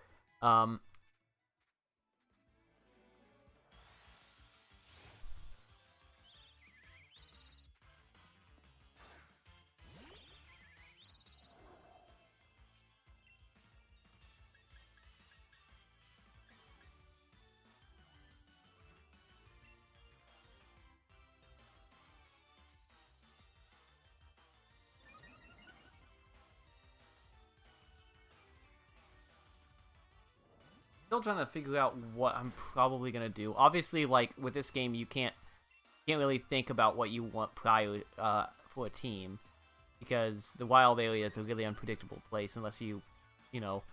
Still trying to figure out what I'm probably gonna do. Obviously, like with this game, you can't really think about what you want prior for a team, because the wild area is a really unpredictable place unless you know,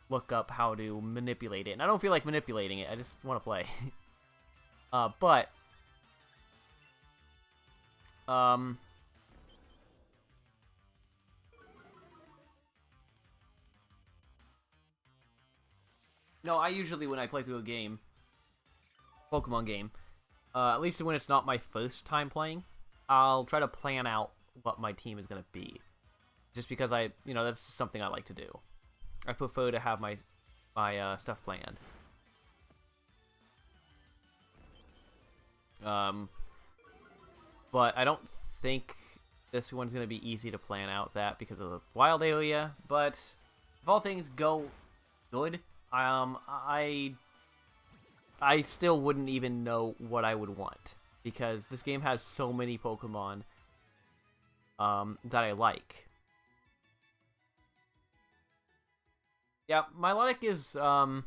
look up how to manipulate it. And I don't feel like manipulating it. I just want to play. But no, I usually, when I play through a game, Pokemon game, at least when it's not my first time playing, I'll try to plan out what my team is going to be. Just because that's something I like to do. I prefer to have my stuff planned. But I don't think this one's going to be easy to plan out that because of the wild area. But if all things go good, I still wouldn't even know what I would want. Because this game has so many Pokemon that I like. Yeah, Milotic is, I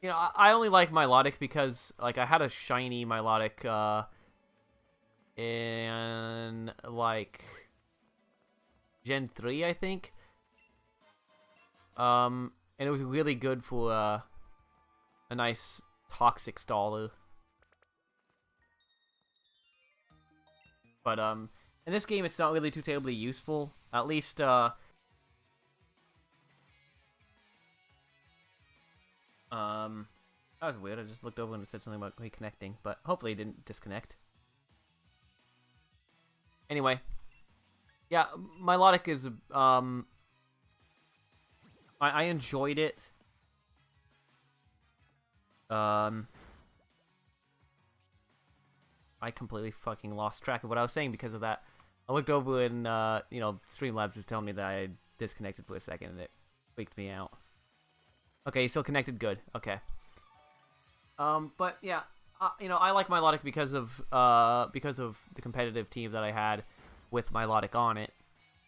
only like Milotic because, like, I had a shiny Milotic, in, like, Gen 3, I think. And it was really good for, a nice toxic staller. But, in this game, it's not really too terribly useful. At least, that was weird. I just looked over and it said something about reconnecting, but hopefully it didn't disconnect. Anyway, yeah, Milotic is, I enjoyed it. I completely fucking lost track of what I was saying because of that. I looked over and, Streamlabs was telling me that I disconnected for a second and it freaked me out. Okay, still connected. Good. Okay. But yeah, I like Milotic because of the competitive team that I had with Milotic on it.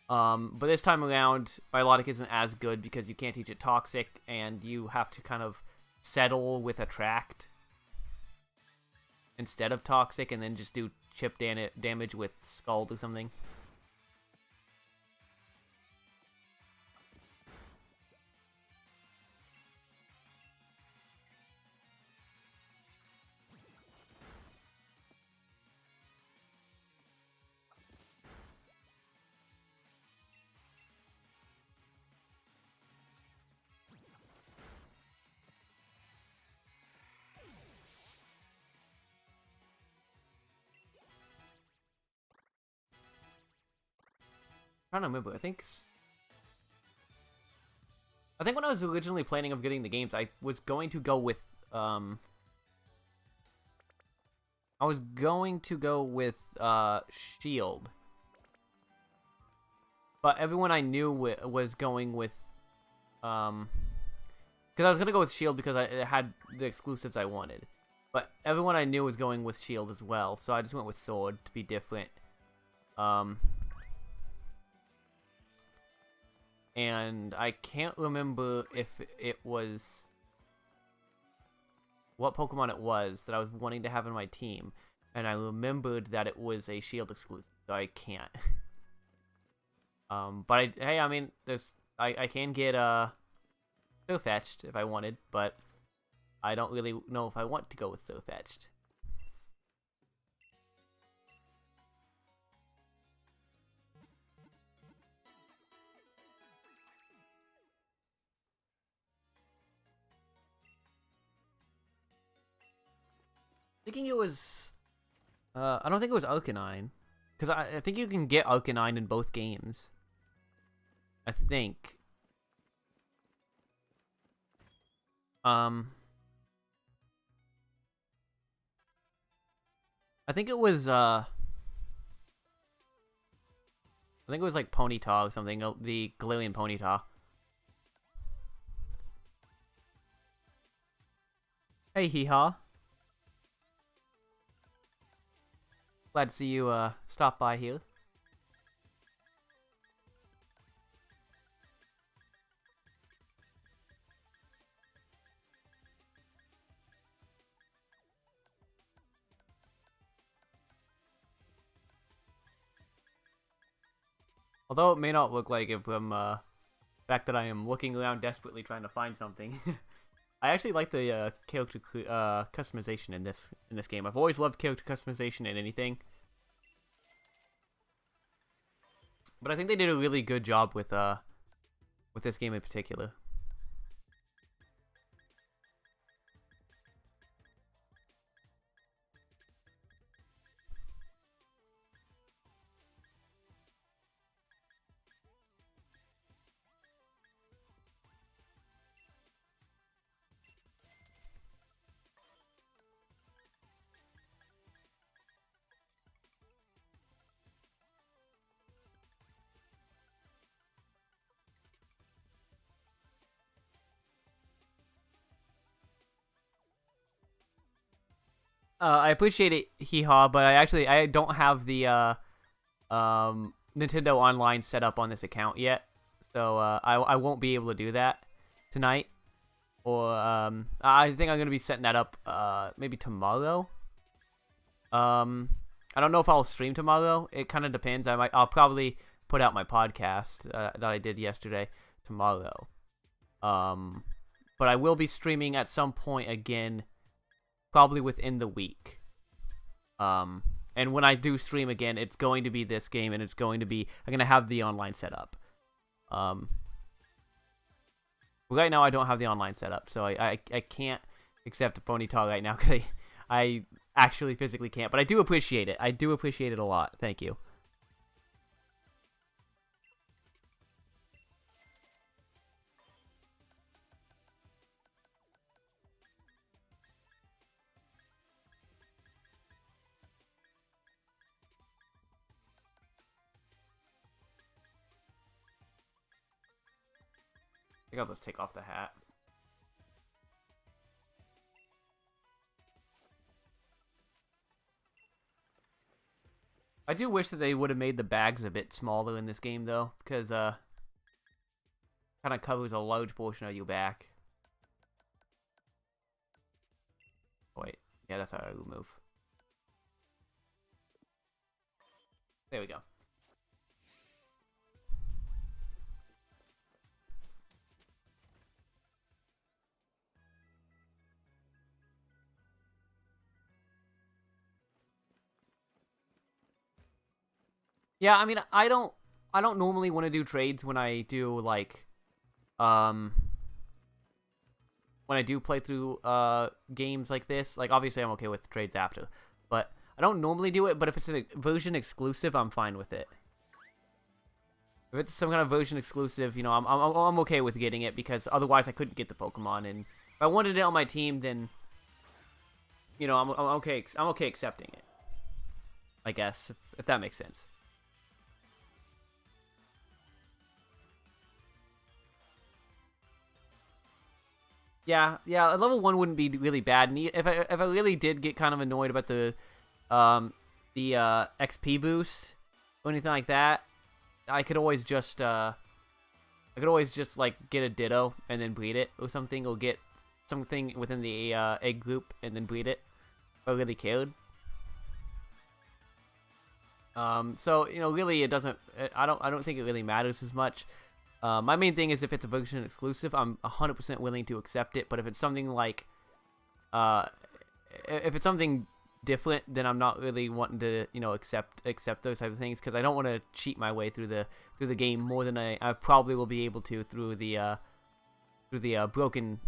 But this time around, Milotic isn't as good because you can't teach it Toxic, and you have to kind of settle with Attract instead of Toxic, and then just do chip damage with Scald or something. I'm trying to remember. I think when I was originally planning of getting the games, I was going to go with Shield. But everyone I knew was going with because I was gonna go with Shield because it had the exclusives I wanted. But everyone I knew was going with Shield as well, so I just went with Sword to be different. And I can't remember if it was what Pokemon it was that I was wanting to have in my team, and I remembered that it was a Shield exclusive, so I can't. But I mean, I can get So Fetched if I wanted, but I don't really know if I want to go with So Fetched. Thinking it was, I don't think it was Arcanine, because I think you can get Arcanine in both games. I think. I think it was, I think it was like Ponyta or something, the Galarian Ponyta. Hey, Hee-Haw. Glad to see you, stop by here. Although it may not look like it from, The fact that I am looking around desperately trying to find something. I actually like the character customization in this game. I've always loved character customization in anything, but I think they did a really good job with this game in particular. I appreciate it, hee haw, but I don't have the Nintendo Online set up on this account yet, so I won't be able to do that tonight. Or I think I'm gonna be setting that up maybe tomorrow. I don't know if I'll stream tomorrow. It kind of depends. I'll probably put out my podcast that I did yesterday tomorrow. But I will be streaming at some point again, probably within the week. And when I do stream again, it's going to be this game, and I'm gonna have the online set up. Right now I don't have the online set up, so I can't accept a ponytail right now because I actually physically can't. But I do appreciate it. I do appreciate it a lot. Thank you. I think I'll just take off the hat. I do wish that they would have made the bags a bit smaller in this game, though, because kind of covers a large portion of your back. Wait, yeah, that's how I move. There we go. Yeah, I mean, I don't normally want to do trades when I do like, when I do play through games like this. Like, obviously, I'm okay with trades after, but I don't normally do it. But if it's a version exclusive, I'm fine with it. If it's some kind of version exclusive, you know, I'm okay with getting it because otherwise I couldn't get the Pokemon. And if I wanted it on my team, then you know, I'm okay. I'm okay accepting it. I guess if that makes sense. Yeah, a level 1 wouldn't be really bad. And if I really did get kind of annoyed about the XP boost or anything like that, I could always just like get a Ditto and then breed it or something, or get something within the egg group and then breed it if I really cared. So you know, really, it doesn't. I don't think it really matters as much. My main thing is if it's a version exclusive, I'm 100% willing to accept it. But if it's something like, if it's something different, then I'm not really wanting to, you know, accept those type of things, because I don't want to cheat my way through the game more than I probably will be able to through the broken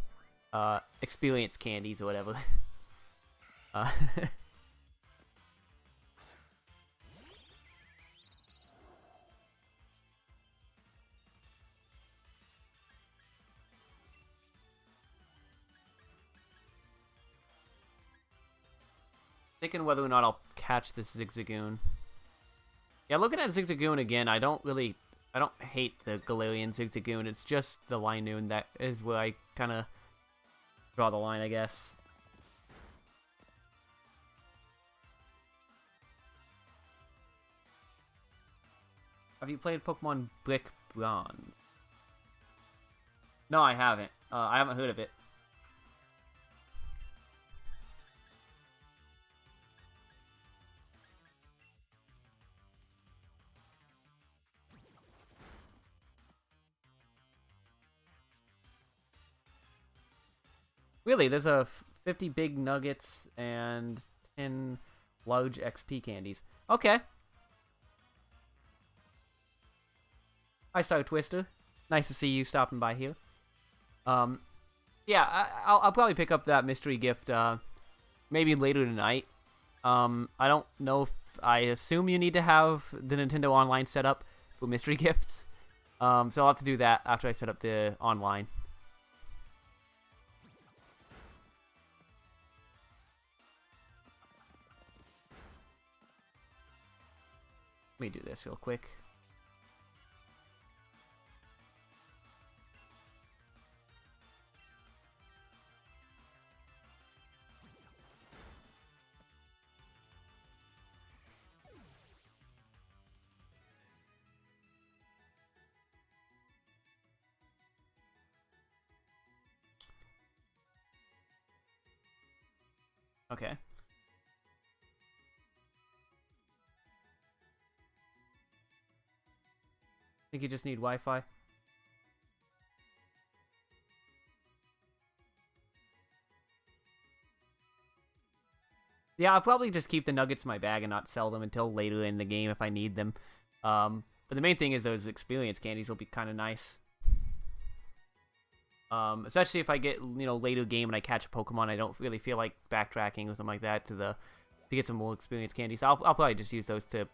experience candies or whatever. Thinking whether or not I'll catch this Zigzagoon. Yeah, looking at Zigzagoon again, I don't hate the Galarian Zigzagoon. It's just the Linoon that is where I kind of draw the line, I guess. Have you played Pokemon Brick Bronze? No, I haven't. I haven't heard of it. Really, there's a 50 big nuggets and 10 large XP candies. Okay. Hi, Star Twister. Nice to see you stopping by here. Yeah, I'll probably pick up that mystery gift maybe later tonight. I don't know if I assume you need to have the Nintendo Online set up for mystery gifts. So I'll have to do that after I set up the online. Let me do this real quick. Okay. I think you just need Wi-Fi. Yeah, I'll probably just keep the nuggets in my bag and not sell them until later in the game if I need them. But the main thing is those experience candies will be kind of nice. Especially if I get, later game and I catch a Pokemon, I don't really feel like backtracking or something like that to get some more experience candies. So I'll probably just use those to,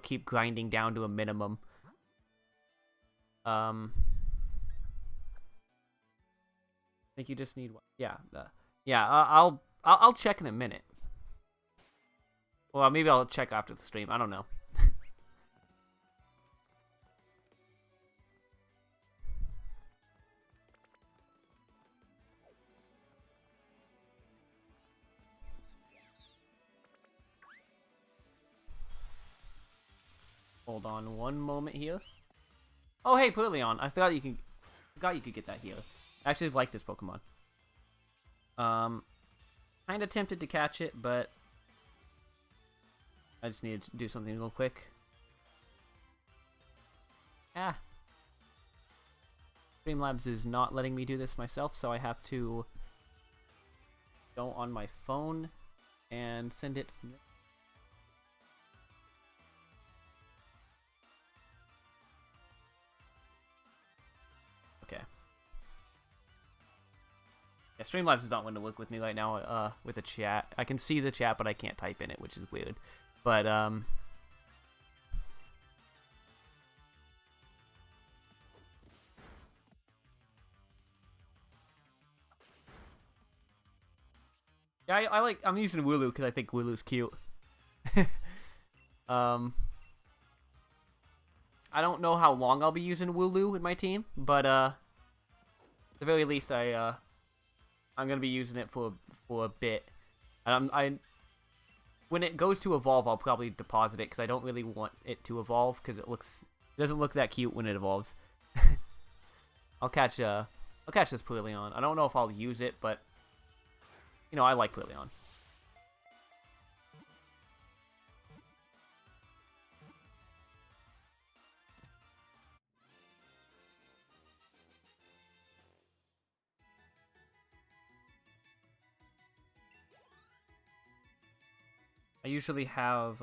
keep grinding down to a minimum. I think you just need one. Yeah, I'll check in a minute. Well, maybe I'll check after the stream. I don't know. Hold on one moment here. Oh, hey, Purleon. I forgot you could get that here. I actually like this Pokemon. Kinda tempted to catch it, but I just needed to do something real quick. Ah. Streamlabs is not letting me do this myself, so I have to go on my phone and send it from there. Okay. Yeah, Streamlabs is not wanting to work with me right now with a chat. I can see the chat, but I can't type in it, which is weird. But, yeah, I'm using Wooloo because I think Wooloo's cute. I don't know how long I'll be using Wooloo in my team, but at the very least, I'm gonna be using it for a bit. And when it goes to evolve, I'll probably deposit it because I don't really want it to evolve because it doesn't look that cute when it evolves. I'll catch this Purleon. I don't know if I'll use it, but I like Purleon. I usually have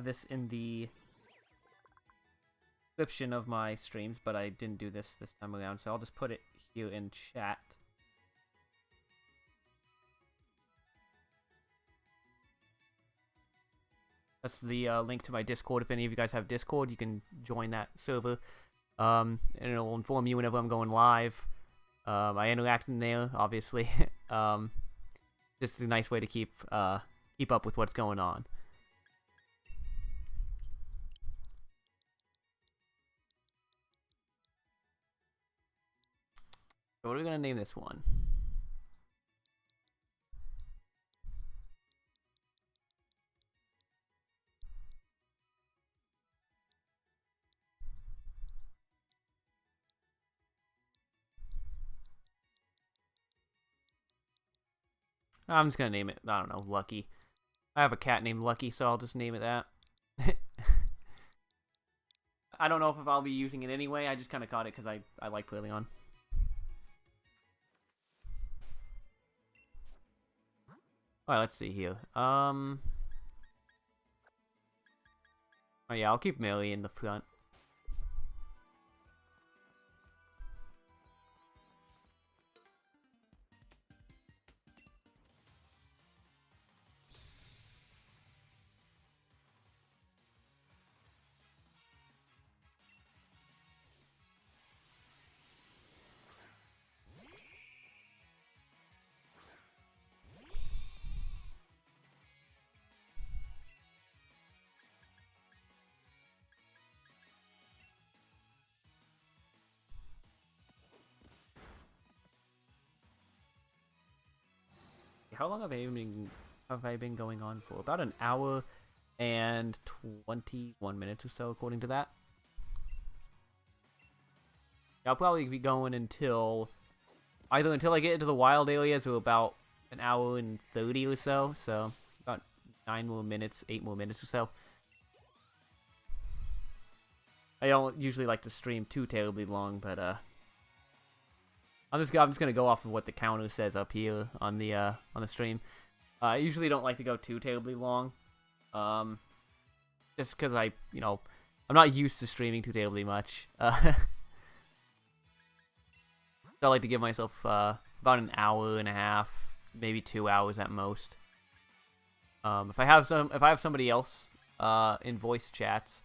this in the description of my streams, but I didn't do this time around, so I'll just put it here in chat. That's the link to my Discord. If any of you guys have Discord, you can join that server, and it'll inform you whenever I'm going live. I interact in there, obviously. Just a nice way to keep up with what's going on. So what are we gonna name this one? I'm just gonna name it, I don't know, Lucky. I have a cat named Lucky, so I'll just name it that. I don't know if I'll be using it anyway. I just kind of caught it because I like Playleon. Alright, let's see here. Oh yeah, I'll keep Millie in the front. How long have I been going on for? About an hour and 21 minutes or so, according to that. I'll probably be going until I get into the wild areas, or about an hour and 30 or so. So about 9 more minutes, 8 more minutes or so. I don't usually like to stream too terribly long, but I'm just gonna go off of what the counter says up here on the stream. I usually don't like to go too terribly long, just because I'm not used to streaming too terribly much. I like to give myself about an hour and a half, maybe 2 hours at most. If I have somebody else in voice chats,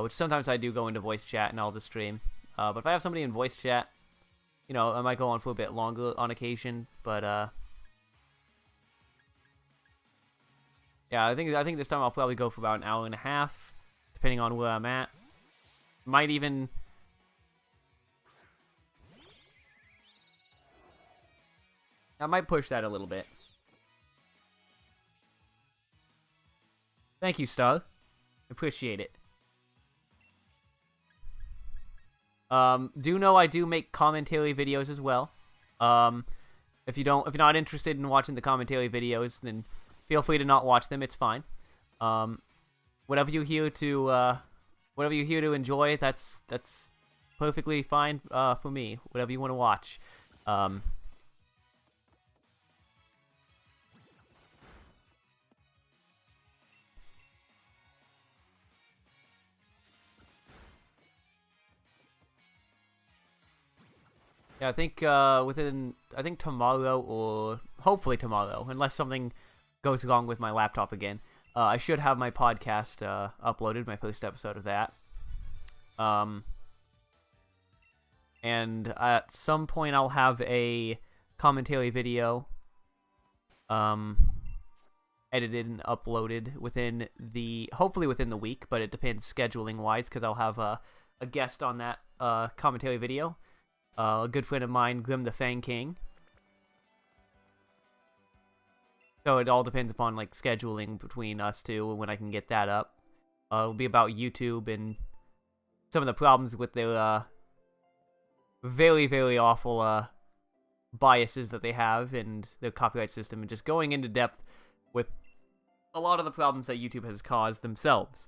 which sometimes I do go into voice chat and I'll just stream. But if I have somebody in voice chat, I might go on for a bit longer on occasion, but yeah, I think this time I'll probably go for about an hour and a half, depending on where I'm at. Might even I might push that a little bit. Thank you, Star. Appreciate it. Do know I do make commentary videos as well. If you're not interested in watching the commentary videos, then feel free to not watch them. It's fine. Whatever you're here to enjoy, that's perfectly fine for me. Whatever you want to watch. Yeah, I think tomorrow, or hopefully tomorrow, unless something goes wrong with my laptop again, I should have my podcast uploaded, my first episode of that. And at some point I'll have a commentary video edited and uploaded hopefully within the week, but it depends scheduling wise, because I'll have a guest on that commentary video. A good friend of mine, Grim the Fang King. So it all depends upon scheduling between us two when I can get that up. It'll be about YouTube and some of the problems with their very, very awful biases that they have and their copyright system, and just going into depth with a lot of the problems that YouTube has caused themselves.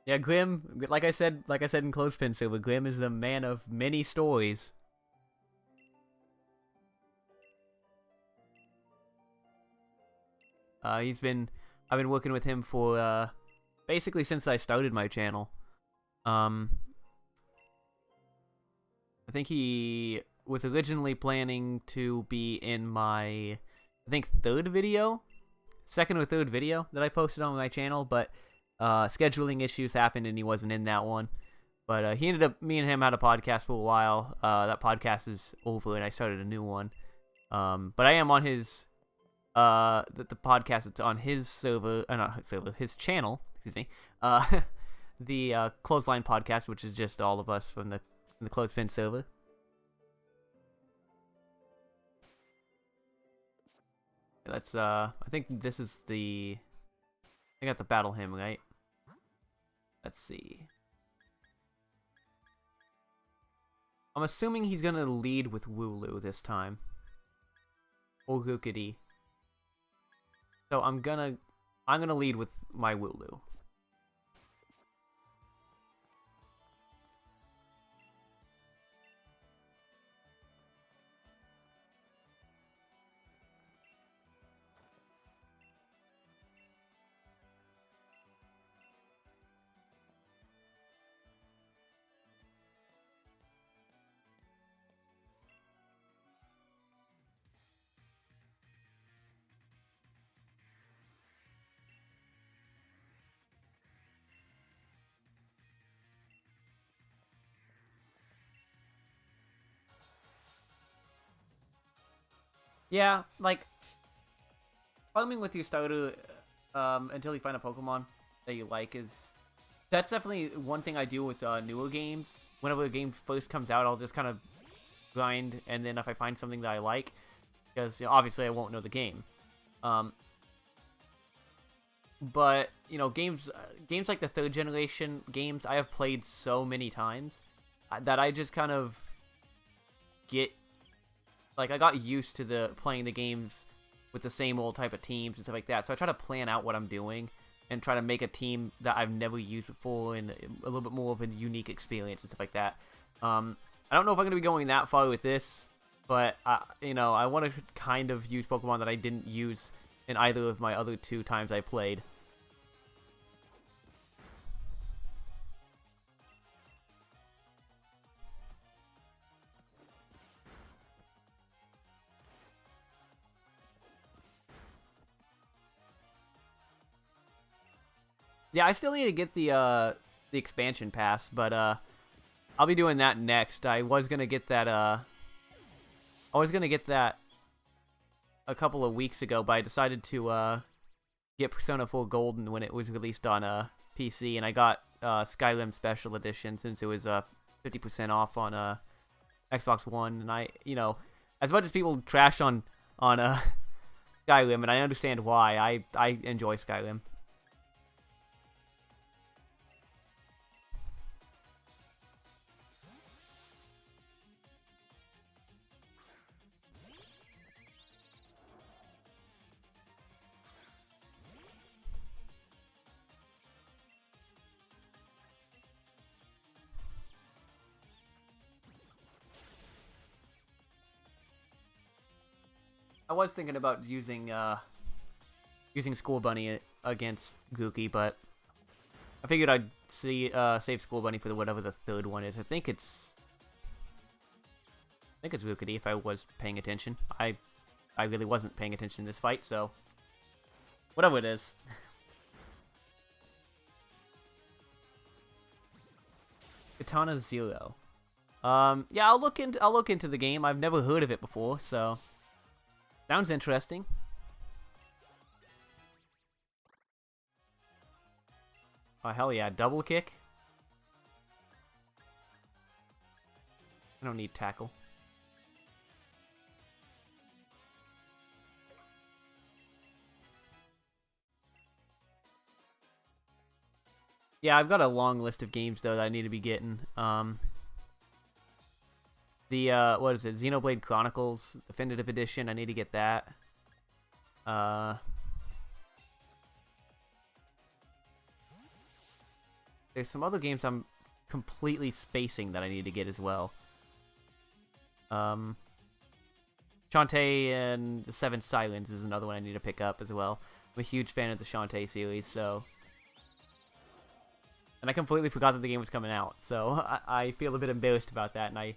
Yeah, Grim, like I said in Clothespin Silver, Grim is the man of many stories. I've been working with him for basically since I started my channel. I think he was originally planning to be in my, second or third video that I posted on my channel, but scheduling issues happened and he wasn't in that one. But me and him had a podcast for a while. That podcast is over and I started a new one. But I am on his the podcast that's on his his channel, excuse me. The Clothesline podcast, which is just all of us from the Clothespin server. That's I think this is I got the battle hymn, right? Let's see. I'm assuming he's gonna lead with Wooloo this time. Or Gookity. So I'm gonna lead with my Wooloo. Yeah, like, farming with your starter until you find a Pokemon that you like that's definitely one thing I do with newer games. Whenever a game first comes out, I'll just kind of grind, and then if I find something that I like, because obviously I won't know the game. But games like the third generation games I have played so many times that I just kind of get like I got used to playing the games with the same old type of teams and stuff like that. So I try to plan out what I'm doing and try to make a team that I've never used before and a little bit more of a unique experience and stuff like that. I don't know if I'm going to be going that far with this, but I want to kind of use Pokemon that I didn't use in either of my other 2 times I played. Yeah, I still need to get the expansion pass, but I'll be doing that next. I was gonna get that a couple of weeks ago, but I decided to get Persona 4 Golden when it was released on PC, and I got Skyrim Special Edition since it was 50% off on Xbox One. And I, as much as people trash on Skyrim, and I understand why, I enjoy Skyrim. I was thinking about using School Bunny against Gookie, but I figured I'd save School Bunny for whatever the third one is. I think it's Rookity if I was paying attention. I really wasn't paying attention in this fight, so whatever it is. Katana Zero. Yeah, I'll look into the game. I've never heard of it before, so sounds interesting. Oh, hell yeah. Double kick? I don't need tackle. Yeah, I've got a long list of games, though, that I need to be getting. What is it? Xenoblade Chronicles Definitive Edition. I need to get that. There's some other games I'm completely spacing that I need to get as well. Shantae and the Seven Silence is another one I need to pick up as well. I'm a huge fan of the Shantae series, so... And I completely forgot that the game was coming out, so I feel a bit embarrassed about that, and I,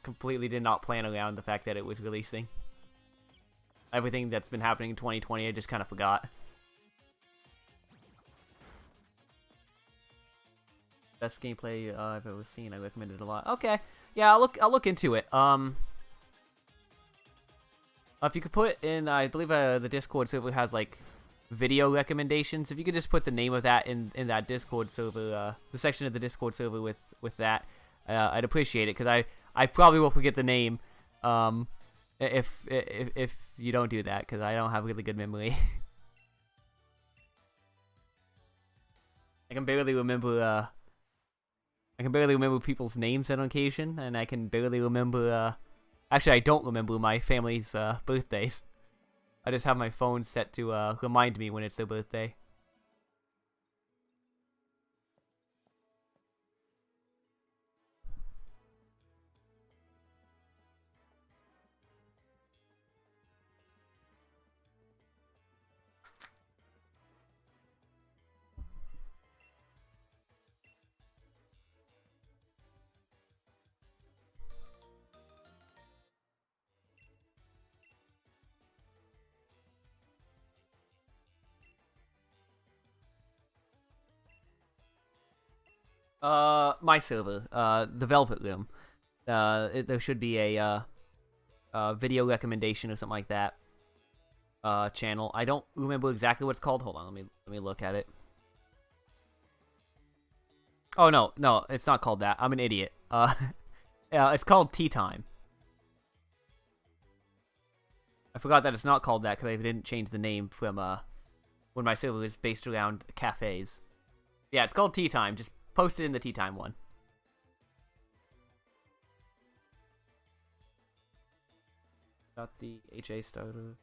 completely did not plan around the fact that it was releasing. Everything that's been happening in 2020, I just kind of forgot. Best gameplay I've ever seen. I recommend it a lot. Okay, yeah, I'll look into it. If you could put in, I believe the Discord server has like video recommendations. If you could just put the name of that in that Discord server, the section of the Discord server with that, I'd appreciate it, because I probably will forget the name if you don't do that, because I don't have really good memory. I can barely remember. I can barely remember people's names on occasion, and I can barely remember. Actually, I don't remember my family's birthdays. I just have my phone set to remind me when it's their birthday. My server, the Velvet Room. There should be a video recommendation or something like that. Channel. I don't remember exactly what it's called. Hold on, let me look at it. Oh no, it's not called that. I'm an idiot. Yeah, it's called Tea Time. I forgot that it's not called that because I didn't change the name from when my server was based around cafes. Yeah, it's called Tea Time. Just post it in the Tea Time one. Got the HA starter.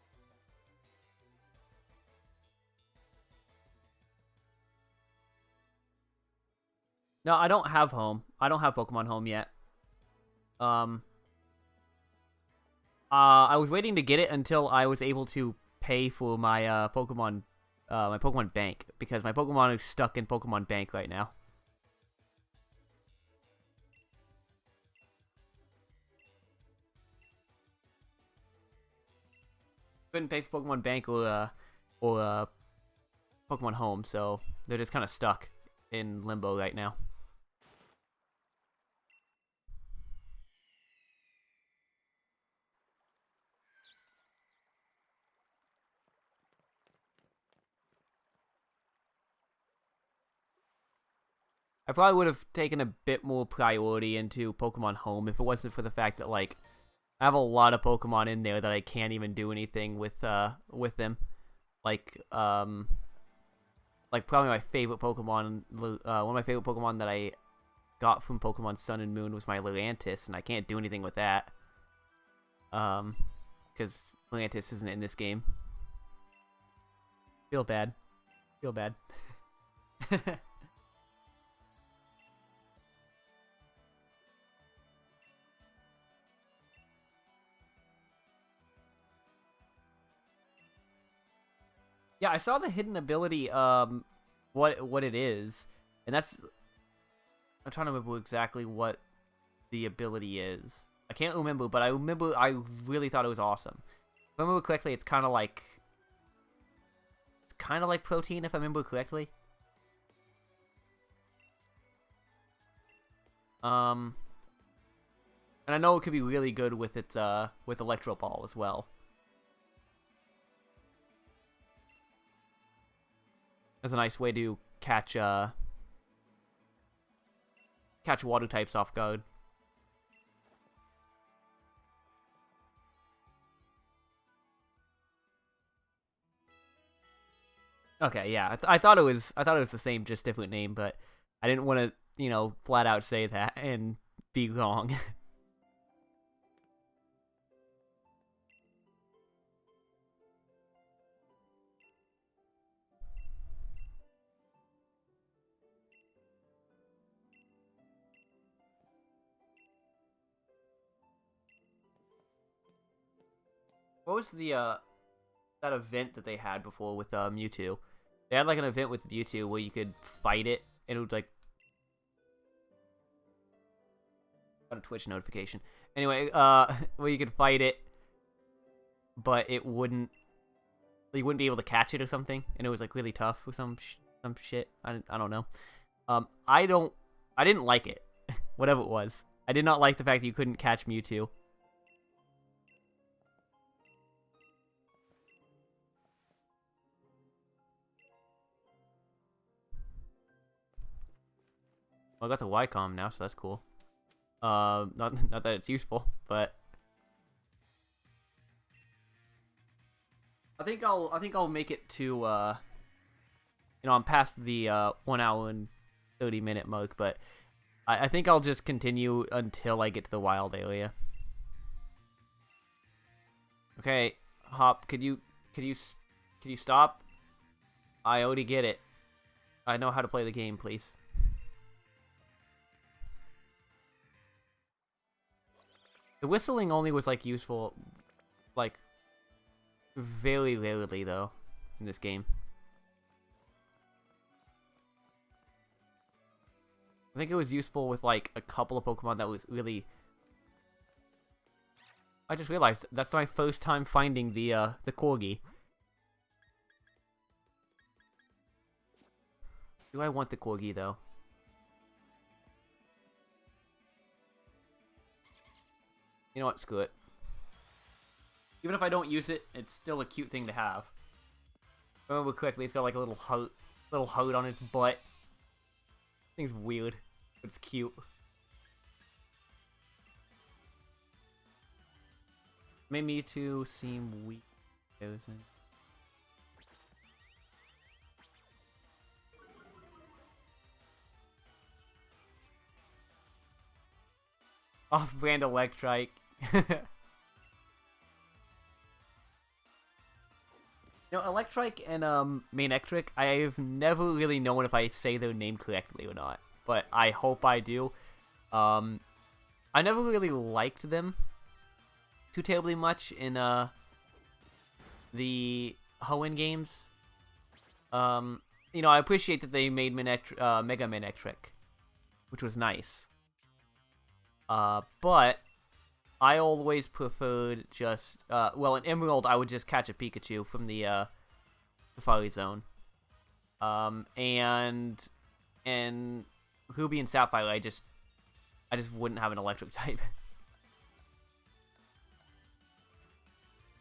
No, I don't have home. I don't have Pokemon Home yet. I was waiting to get it until I was able to pay for my Pokemon Bank, because my Pokemon is stuck in Pokemon Bank right now. Couldn't pay for Pokemon Bank or Pokemon Home, so they're just kind of stuck in limbo right now. I probably would have taken a bit more priority into Pokemon Home if it wasn't for the fact that, like, I have a lot of Pokemon in there that I can't even do anything with them. Like probably my favorite Pokemon, one of my favorite Pokemon that I got from Pokemon Sun and Moon was my Lurantis, and I can't do anything with that. Because Lurantis isn't in this game. Feel bad. Feel bad. Yeah, I saw the hidden ability, what it is, and that's... I'm trying to remember exactly what the ability is. I can't remember, but I remember I really thought it was awesome. If I remember correctly, it's kind of like... It's kind of like Protein, if I remember correctly. And I know it could be really good with its, with Electro Ball as well. That's a nice way to catch water types off guard. Okay, yeah, I thought it was the same, just different name, but I didn't want to, flat out say that and be wrong. What was the that event that they had before with Mewtwo? They had like an event with Mewtwo where you could fight it, and it would like... Got a Twitch notification. Anyway, where you could fight it, but it wouldn't... You wouldn't be able to catch it or something, and it was like really tough or some shit. I don't know. I didn't like it. Whatever it was. I did not like the fact that you couldn't catch Mewtwo. Well, I got the Wycom now, so that's cool. Not that it's useful, but I think I'll make it to I'm past the 1 hour and 30-minute mark, but I think I'll just continue until I get to the wild area. Okay, Hop, could you stop? I already get it. I know how to play the game, please. The whistling only was like useful, like very rarely though, in this game. I think it was useful with like a couple of Pokemon that was really. I just realized that's my first time finding the Corgi. Do I want the Corgi though? You know what? Screw it. Even if I don't use it, it's still a cute thing to have. If I remember correctly, it's got like a little heart on its butt. Thing's weird, but it's cute. Made me to seem weak. Off-brand Electrike. Electrike and Manectric, I've never really known if I say their name correctly or not, but I hope I do. I never really liked them too terribly much in the Hoenn games. I appreciate that they made Mega Manectric, which was nice. But I always preferred just, in Emerald, I would just catch a Pikachu from the Safari Zone. And in Ruby and Sapphire, I just wouldn't have an electric type.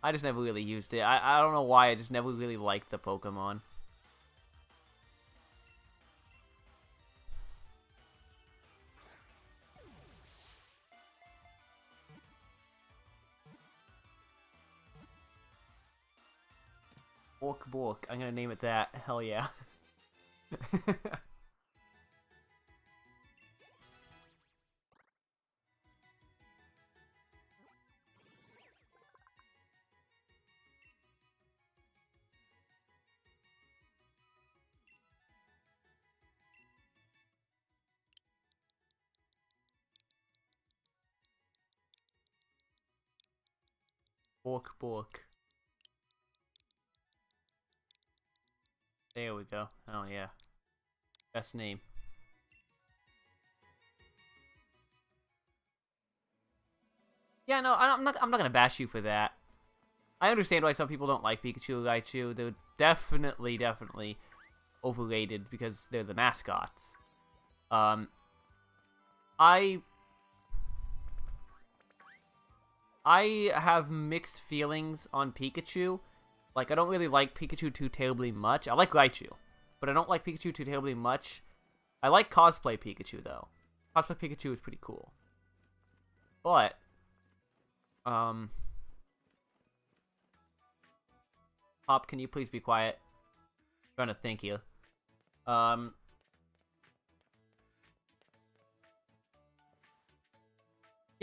I just never really used it. I don't know why, I just never really liked the Pokemon. Bork. I'm gonna name it that. Hell yeah. Bork. There we go. Oh yeah. Best name. Yeah, no, I'm not gonna bash you for that. I understand why some people don't like Pikachu or Raichu. They're definitely overrated because they're the mascots. I have mixed feelings on Pikachu. Like, I don't really like Pikachu too terribly much. I like Raichu, but I don't like Pikachu too terribly much. I like cosplay Pikachu, though. Cosplay Pikachu is pretty cool. But, Hop, can you please be quiet? I'm trying to think here. Yeah,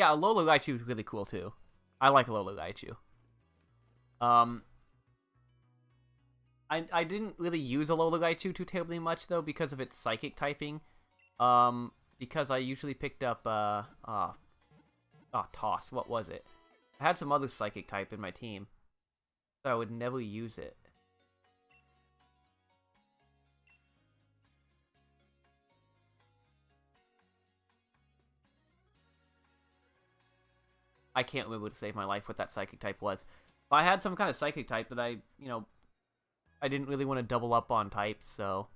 Alola Raichu is really cool, too. I like Alola Raichu. I didn't really use Alola Raichu too terribly much, though, because of its psychic typing. Because I usually picked up, Toss. What was it? I had some other psychic type in my team, so I would never use it. I can't remember to save my life what that psychic type was. But I had some kind of psychic type that I didn't really want to double up on types, so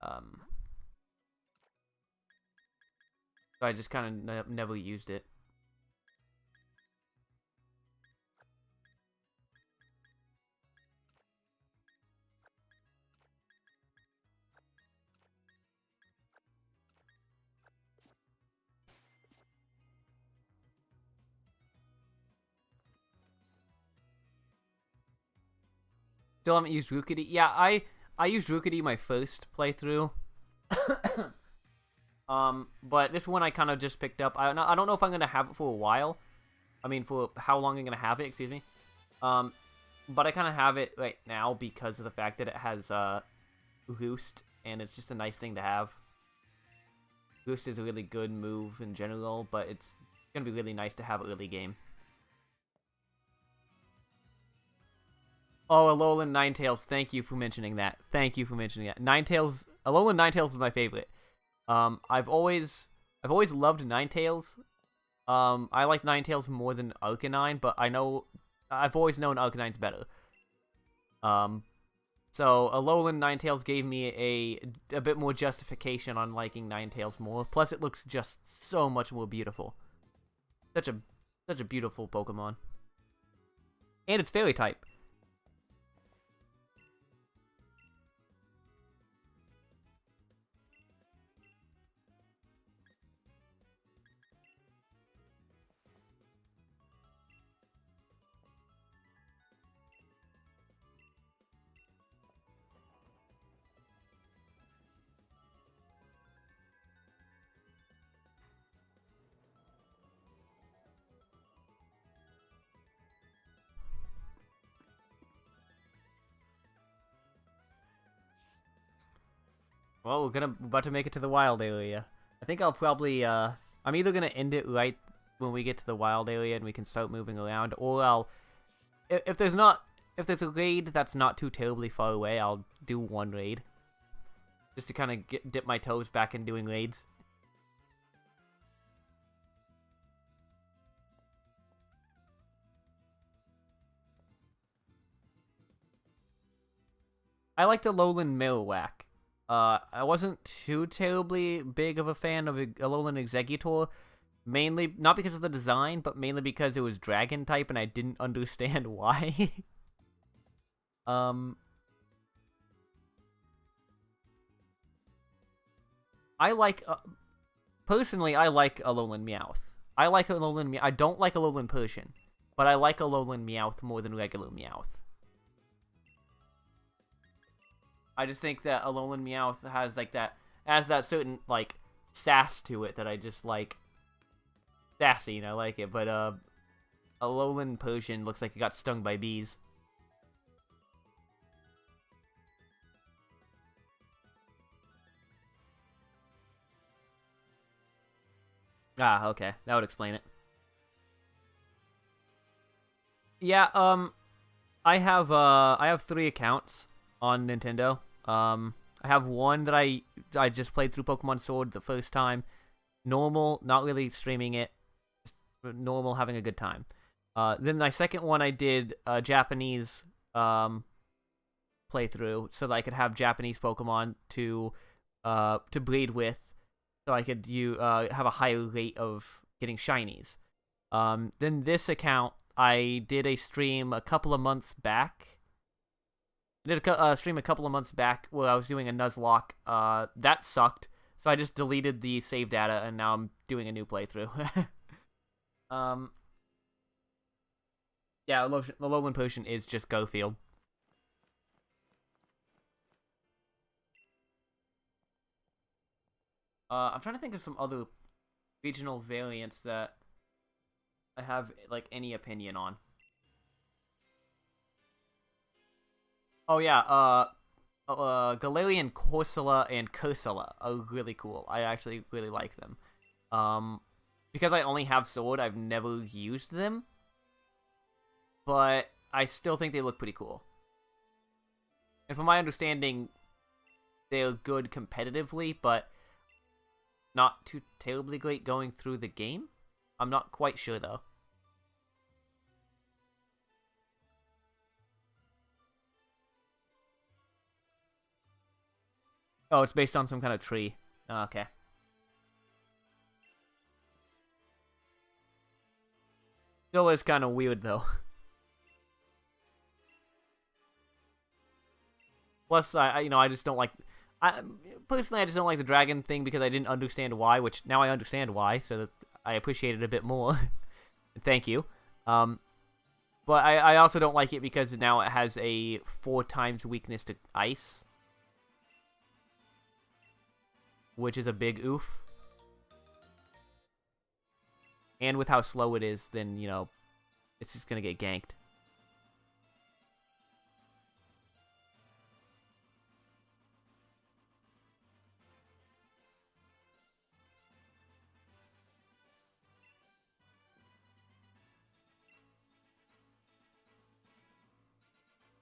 so I just kind of never used it. Still haven't used Rookity. Yeah, I used Rookity my first playthrough. But this one I kind of just picked up. I don't know if I'm gonna have it for a while. I mean, for how long I'm gonna have it. Excuse me. But I kind of have it right now because of the fact that it has Roost, and it's just a nice thing to have. Roost is a really good move in general, but it's gonna be really nice to have early game. Oh, Alolan Ninetales, thank you for mentioning that. Thank you for mentioning that. Ninetales, Alolan Ninetales is my favorite. I've always loved Ninetales. I like Ninetales more than Arcanine, but I've always known Arcanine's better. So Alolan Ninetales gave me a bit more justification on liking Ninetales more. Plus, it looks just so much more beautiful. Such a beautiful Pokemon. And it's Fairy type. Well, we're about to make it to the wild area. I think I'll probably, I'm either gonna end it right when we get to the wild area and we can start moving around, or if there's a raid that's not too terribly far away, I'll do one raid. Just to kind of dip my toes back in doing raids. I liked Alolan Marowak. I wasn't too terribly big of a fan of Alolan Exeggutor, mainly not because of the design, but mainly because it was Dragon type, and I didn't understand why. I like personally, I like Alolan Meowth. I like Alolan Meowth. I don't like Alolan Persian, but I like Alolan Meowth more than regular Meowth. I just think that Alolan Meowth has that certain like sass to it that I just like. Sassy, and I like it, but Alolan Persian looks like it got stung by bees. Ah, okay, that would explain it. Yeah, I have 3 accounts on Nintendo. I have one that I just played through Pokemon Sword the first time. Normal, not really streaming it. Just normal, having a good time. Then my second one I did a Japanese playthrough so that I could have Japanese Pokemon to breed with, so I could have a higher rate of getting shinies. Then this account, I did a stream a couple of months back. I did a stream a couple of months back where I was doing a Nuzlocke. That sucked, so I just deleted the save data, and now I'm doing a new playthrough. Yeah, Alolan Potion is just Go-Field. I'm trying to think of some other regional variants that I have like any opinion on. Oh yeah, Galarian Corsola and Cursula are really cool. I actually really like them. Because I only have Sword, I've never used them, but I still think they look pretty cool. And from my understanding, they're good competitively, but not too terribly great going through the game. I'm not quite sure though. Oh, it's based on some kind of tree. Oh, okay. Still is kind of weird though. Plus, I just don't like. Personally, I just don't like the dragon thing because I didn't understand why. Which now I understand why, so that I appreciate it a bit more. Thank you. But But I also don't like it because now it has a 4 times weakness to ice. Which is a big oof. And with how slow it is, then, you know, it's just gonna get ganked.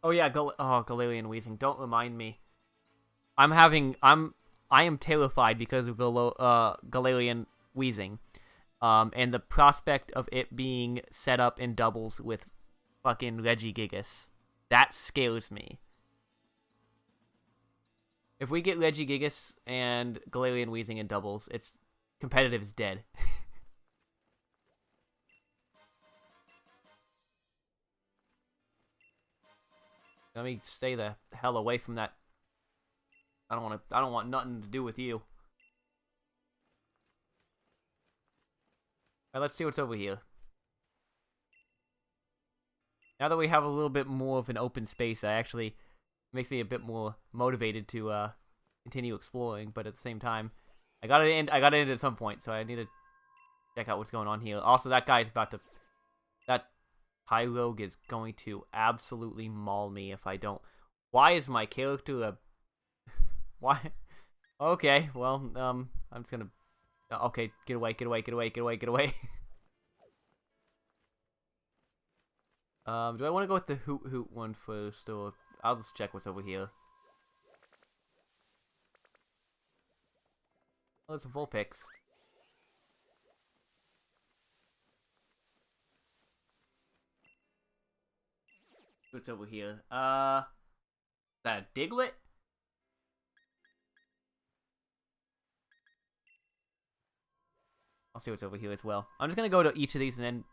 Oh yeah, Galarian Wheezing. Don't remind me. I am terrified because of Galarian Wheezing. And the prospect of it being set up in doubles with fucking Regigigas. That scares me. If we get Regigigas and Galarian Wheezing in doubles, it's competitive is dead. Let me stay the hell away from that. I don't want nothing to do with you. Alright, let's see what's over here. Now that we have a little bit more of an open space, makes me a bit more motivated to continue exploring, but at the same time, I gotta end at some point, so I need to check out what's going on here. Also, that Pyrogue is going to absolutely maul me if I don't. Why is my character a... Why? Okay, well, I'm just gonna... Okay, get away. Do I want to go with the Hoot one first, or... I'll just check what's over here. Oh, there's some Vulpix. What's over here? Is that a Diglett? I'll see what's over here as well. I'm just gonna go to each of these and then...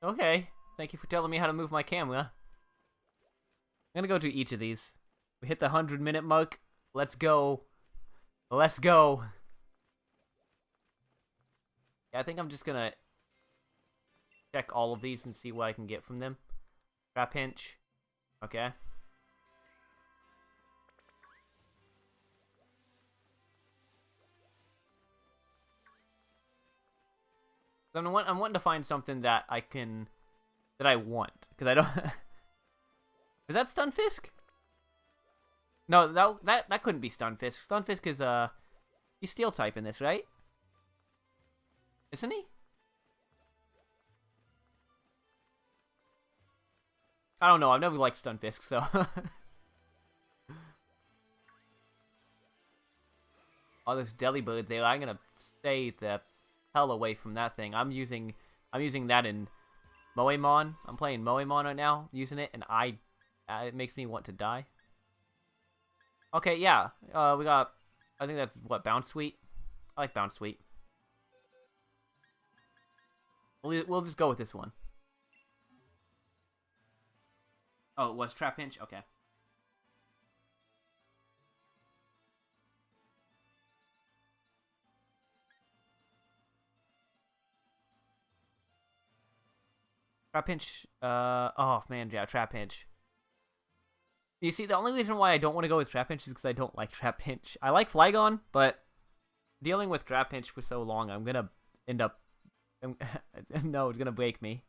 Okay. Thank you for telling me how to move my camera. I'm gonna go to each of these. We hit the 100-minute mark. Let's go. Let's go. Yeah, I think I'm just gonna check all of these and see what I can get from them. Trapinch. Okay. I'm wanting to find something that I want, because I don't. Is that Stunfisk? No, that couldn't be Stunfisk. Stunfisk is he's Steel type in this, right? Isn't he? I don't know. I've never liked Stunfisk, so. Oh, there's Delibird there. I'm gonna stay the hell away from that thing. I'm using that in Moemon. I'm playing Moemon right now, using it, and it makes me want to die. Okay, yeah. We got. I think that's what, Bounce Sweet. I like Bounce Sweet. We'll just go with this one. Oh, it was Trapinch? Okay. Trapinch, oh man, yeah, Trapinch. You see, the only reason why I don't want to go with Trapinch is because I don't like Trapinch. I like Flygon, but dealing with Trapinch for so long, I'm gonna end up... no, it's gonna break me.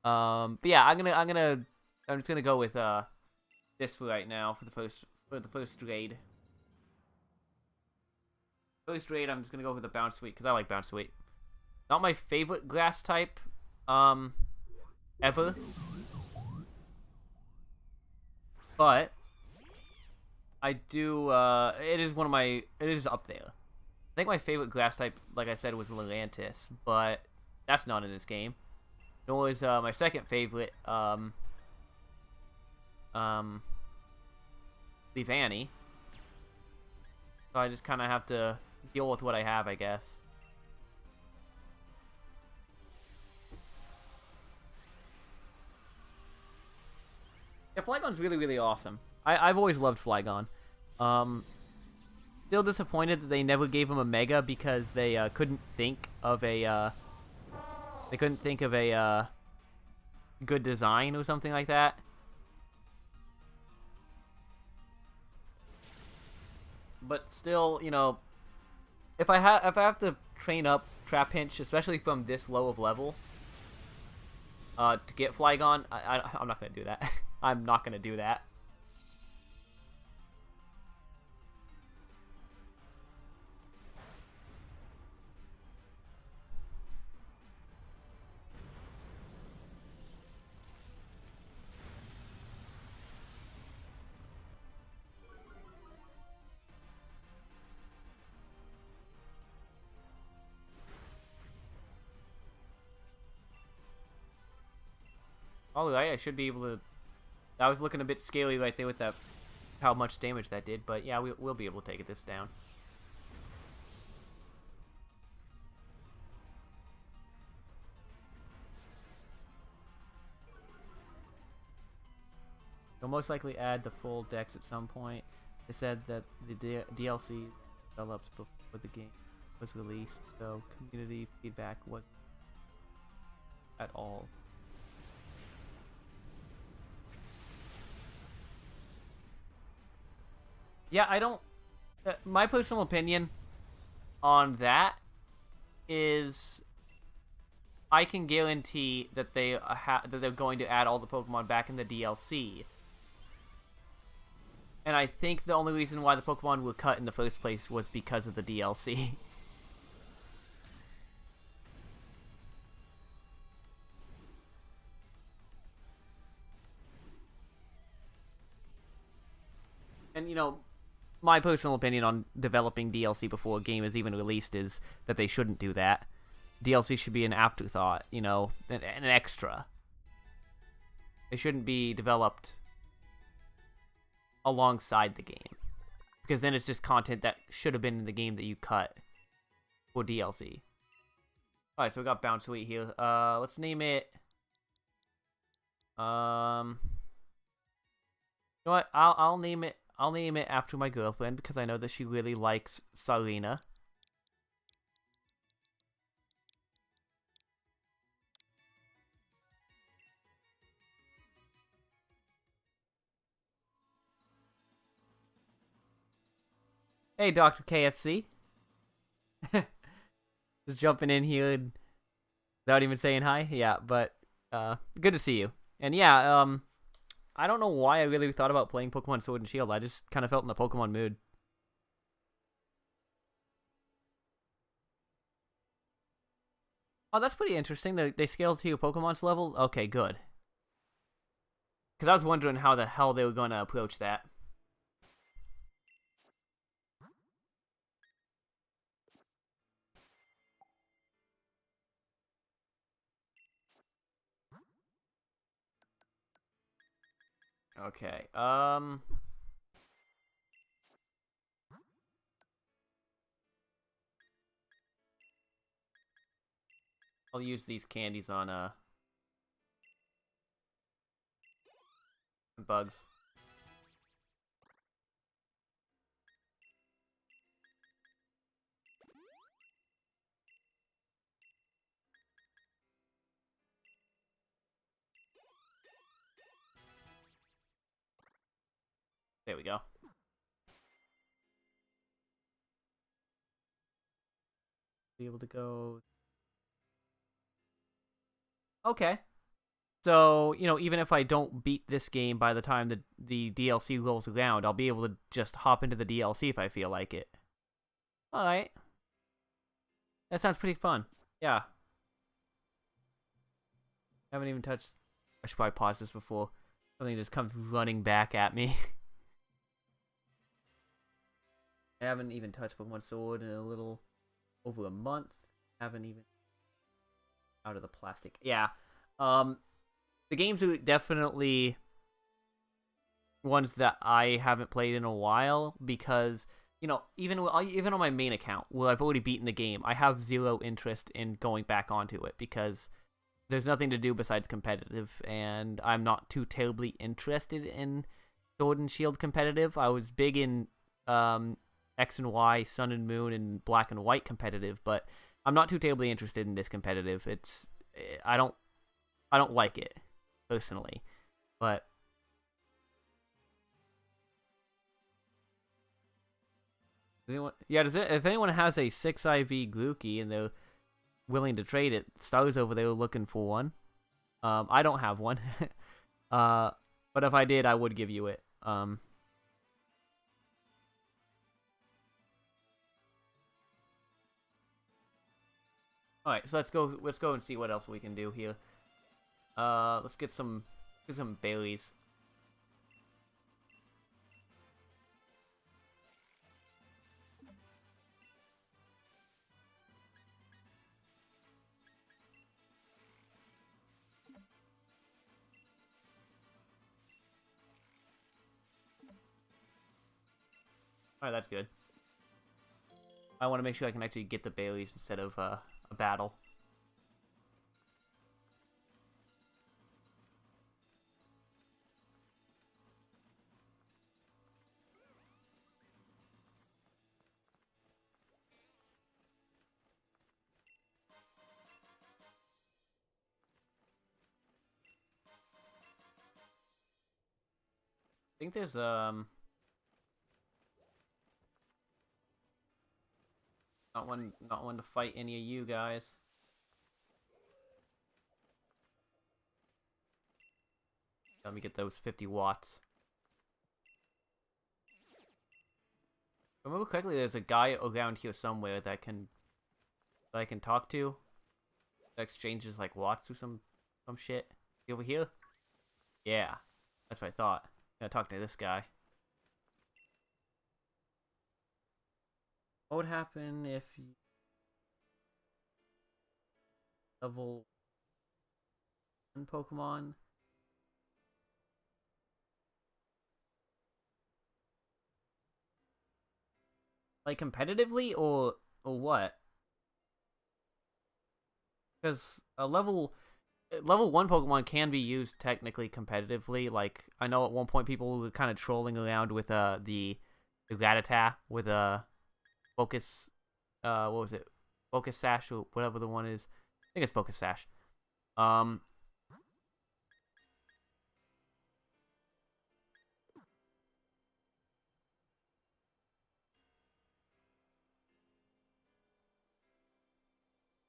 But yeah, I'm just gonna go with this for right now for the first raid. First raid, I'm just gonna go with the Bounce Sweet because I like Bounce Sweet. Not my favorite grass type, ever. But I do. It is up there. I think my favorite grass type, like I said, was Lurantis, but that's not in this game. Nor is my second favorite, Leavanny. So I just kind of have to deal with what I have, I guess. Yeah, Flygon's really, really awesome. I've always loved Flygon. still disappointed that they never gave him a Mega because they couldn't think of a good design or something like that. But still, you know, if I have to train up Trapinch, especially from this low of level, to get Flygon, I'm not gonna do that. I'm not gonna do that. Alright, I should be able to... I was looking a bit scaly right there with that, how much damage that did, but yeah, we'll be able to take this down. They'll most likely add the full dex at some point. They said that the DLC developed before the game was released, so community feedback wasn't at all. Yeah, I don't... my personal opinion on that is I can guarantee that they're going to add all the Pokemon back in the DLC. And I think the only reason why the Pokemon were cut in the first place was because of the DLC. And, you know, my personal opinion on developing DLC before a game is even released is that they shouldn't do that. DLC should be an afterthought, you know, an extra. It shouldn't be developed alongside the game, because then it's just content that should have been in the game that you cut for DLC. All right, so we got Bounce Sweet here. Let's name it. You know what? I'll name it. I'll name it after my girlfriend because I know that she really likes Sarina. Hey, Dr. KFC. Just jumping in here without even saying hi. Yeah, but good to see you. And yeah, I don't know why I really thought about playing Pokemon Sword and Shield. I just kind of felt in the Pokemon mood. Oh, that's pretty interesting. They scaled to your Pokemon's level? Okay, good. Because I was wondering how the hell they were going to approach that. Okay, I'll use these candies on bugs. There we go. Be able to go. Okay. So, you know, even if I don't beat this game by the time the DLC rolls around, I'll be able to just hop into the DLC if I feel like it. Alright. That sounds pretty fun. Yeah. Haven't even touched... I should probably pause this before something just comes running back at me. I haven't even touched Pokemon Sword in a little over a month. Haven't even... out of the plastic. Yeah. The games are definitely ones that I haven't played in a while because, you know, even on my main account where I've already beaten the game, I have zero interest in going back onto it because there's nothing to do besides competitive, and I'm not too terribly interested in Sword and Shield competitive. I was big in X and Y, Sun and Moon, and Black and White competitive, but I'm not too terribly interested in this competitive. I don't like it personally, but if anyone has a 6 IV Grookey and they're willing to trade it, Star's over there looking for one. I don't have one. But if I did, I would give you it. Alright, so let's go and see what else we can do here. Let's get some berries. Alright, that's good. I want to make sure I can actually get the berries instead of a battle. I think there's not one to fight any of you guys. Let me get those 50 watts. If I remember correctly, there's a guy around here somewhere that I can talk to. That exchanges like watts or some shit. You over here? Yeah, that's what I thought. I'm gonna talk to this guy. What would happen if you level 1 Pokemon? Like competitively or what? Because a level 1 Pokemon can be used technically competitively. Like I know at one point people were kind of trolling around with the Rattata with a Focus what was it? Focus Sash or whatever the one is. I think it's Focus Sash.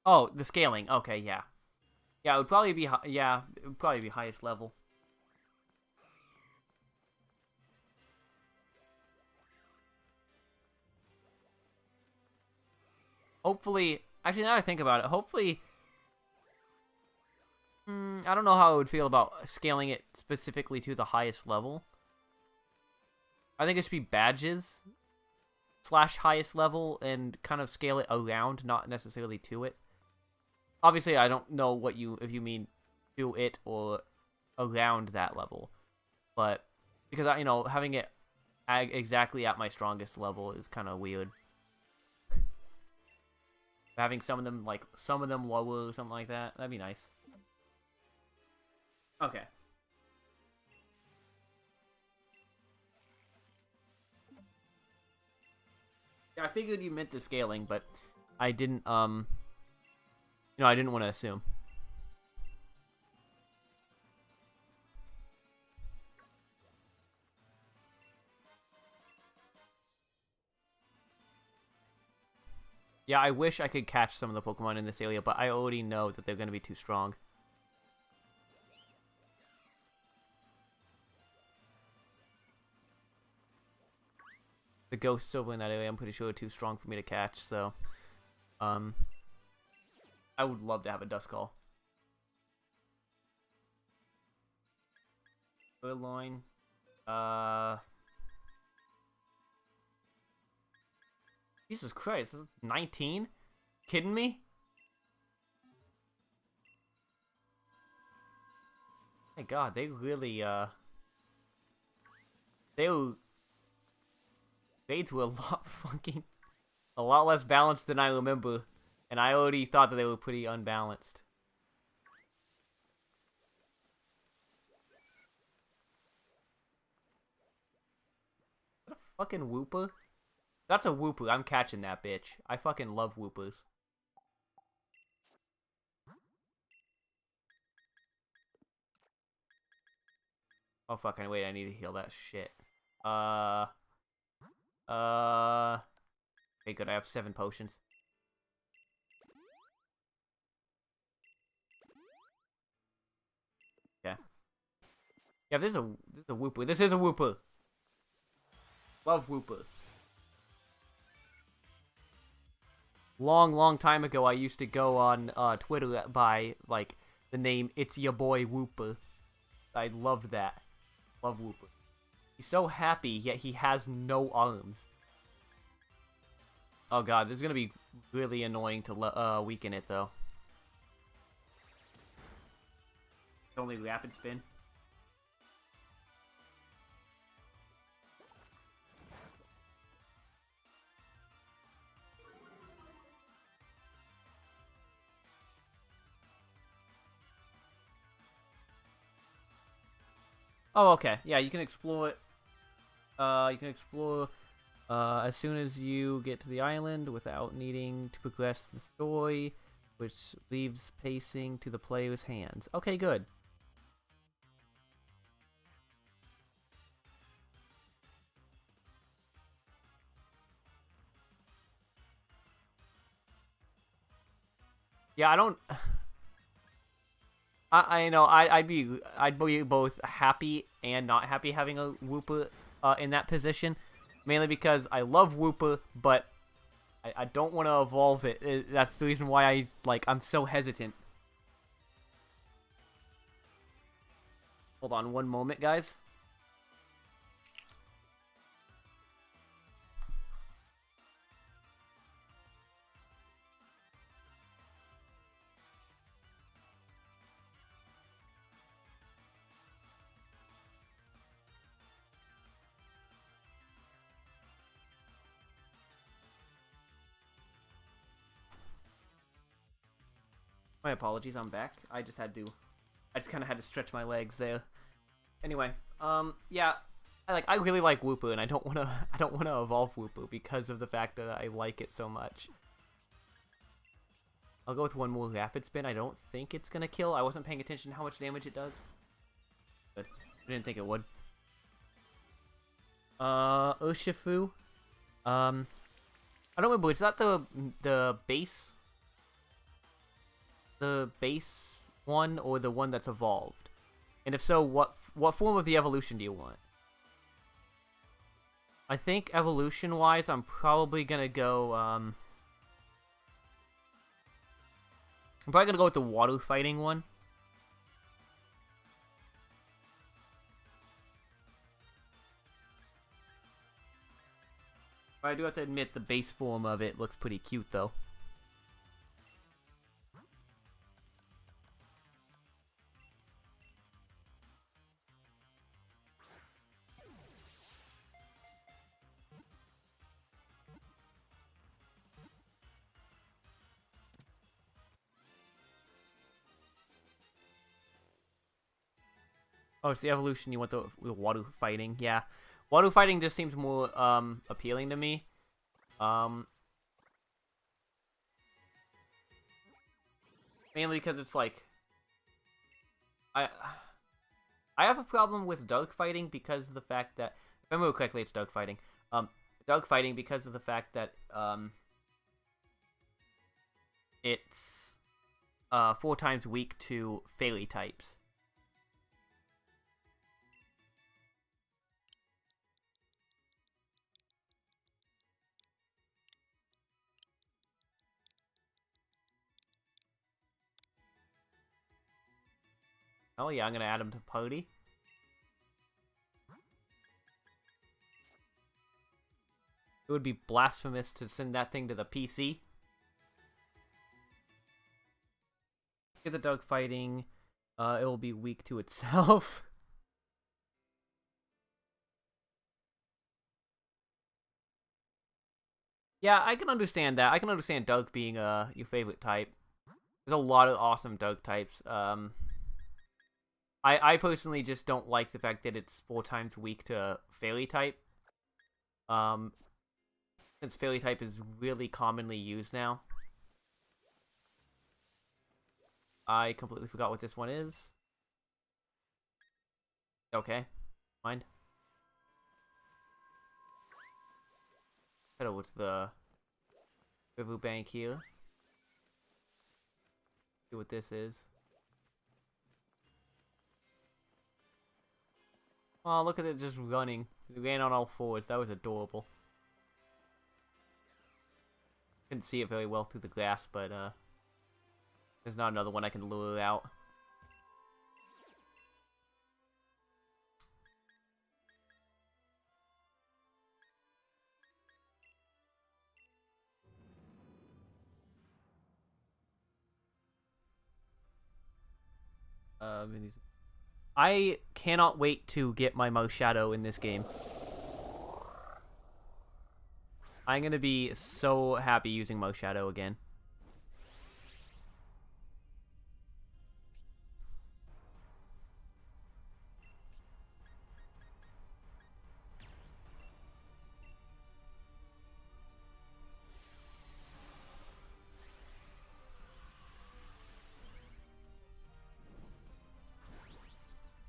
Oh, the scaling. Okay, yeah. Yeah, it would probably be it would probably be highest level. Hopefully, actually now that I think about it, hopefully I don't know how I would feel about scaling it specifically to the highest level. I think it should be badges / highest level and kind of scale it around, not necessarily to it. Obviously, I don't know if you mean to it or around that level, but because having it exactly at my strongest level is kind of weird. Having some of them lower or something like that, that'd be nice. Okay. Yeah, I figured you meant the scaling, but I didn't I didn't want to assume. Yeah, I wish I could catch some of the Pokemon in this area, but I already know that they're going to be too strong. The ghosts over in that area, I'm pretty sure, are too strong for me to catch, so I would love to have a Duskull. Burloin. Jesus Christ, this is 19? Kidding me? My God, they really Fades were a lot less balanced than I remember, and I already thought that they were pretty unbalanced. What a fucking Wooper? That's a Wooper. I'm catching that bitch. I fucking love Woopers. Oh, fuck. Wait, I need to heal that shit. Okay, good. I have 7 potions. Okay. Yeah, this is a Wooper. This is a Wooper. Love Wooper. Long time ago, I used to go on Twitter by, like, the name It's Your Boy Wooper. I loved that. Love Wooper. He's so happy, yet he has no arms. Oh god, this is gonna be really annoying to weaken it, though. Only rapid spin. Oh, okay. Yeah, you can explore it. You can explore as soon as you get to the island without needing to progress the story, which leaves pacing to the player's hands. Okay, good. Yeah, I don't. I know I'd be both happy and not happy having a Wooper in that position, mainly because I love Wooper, but I don't want to evolve it. That's the reason why I'm so hesitant. Hold on one moment, guys. My apologies, I'm back. I just kind of had to stretch my legs there. Anyway, yeah, I really like Wooper, and I don't wanna evolve Wooper because of the fact that I like it so much. I'll go with one more rapid spin. I don't think it's gonna kill. I wasn't paying attention to how much damage it does. But I didn't think it would. Urshifu. I don't remember. Is that the base? The base one or the one that's evolved? And if so, what form of the evolution do you want? I think evolution-wise, I'm probably gonna go, I'm probably gonna go with the water fighting one. But I do have to admit, the base form of it looks pretty cute, though. Oh, it's the evolution. You want the water fighting? Yeah, water fighting just seems more appealing to me. Mainly because it's like I I have a problem with dark fighting because of the fact that, if I remember correctly, it's dark fighting. Dark fighting because of the fact that it's 4 times weak to fairy types. Oh yeah, I'm gonna add him to party. It would be blasphemous to send that thing to the PC. Get the dark fighting. It will be weak to itself. Yeah, I can understand that. I can understand dark being your favorite type. There's a lot of awesome dark types. I personally just don't like the fact that it's 4 times weak to fairy type. since Fairy type is really commonly used now. I completely forgot what this one is. Okay, mind. Head over to the riverbank here. See what this is. Oh, look at it just running. It ran on all fours. That was adorable. Couldn't see it very well through the grass, but there's not another one I can lure out. I cannot wait to get my Mouse Shadow in this game. I'm gonna be so happy using Mouse Shadow again.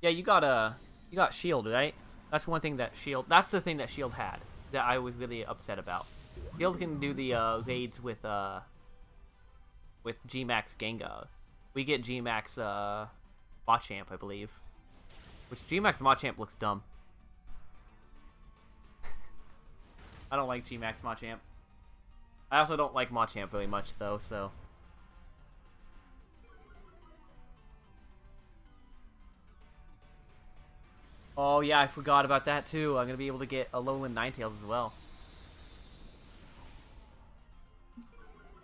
Yeah, you got Shield, right? That's one thing that Shield. That's the thing that Shield had that I was really upset about. Shield can do the raids with G-Max Gengar. We get G-Max Machamp, I believe. Which G-Max Machamp looks dumb. I don't like G-Max Machamp. I also don't like Machamp very much though, so. Oh yeah, I forgot about that too. I'm gonna be able to get a Alolan Ninetales as well.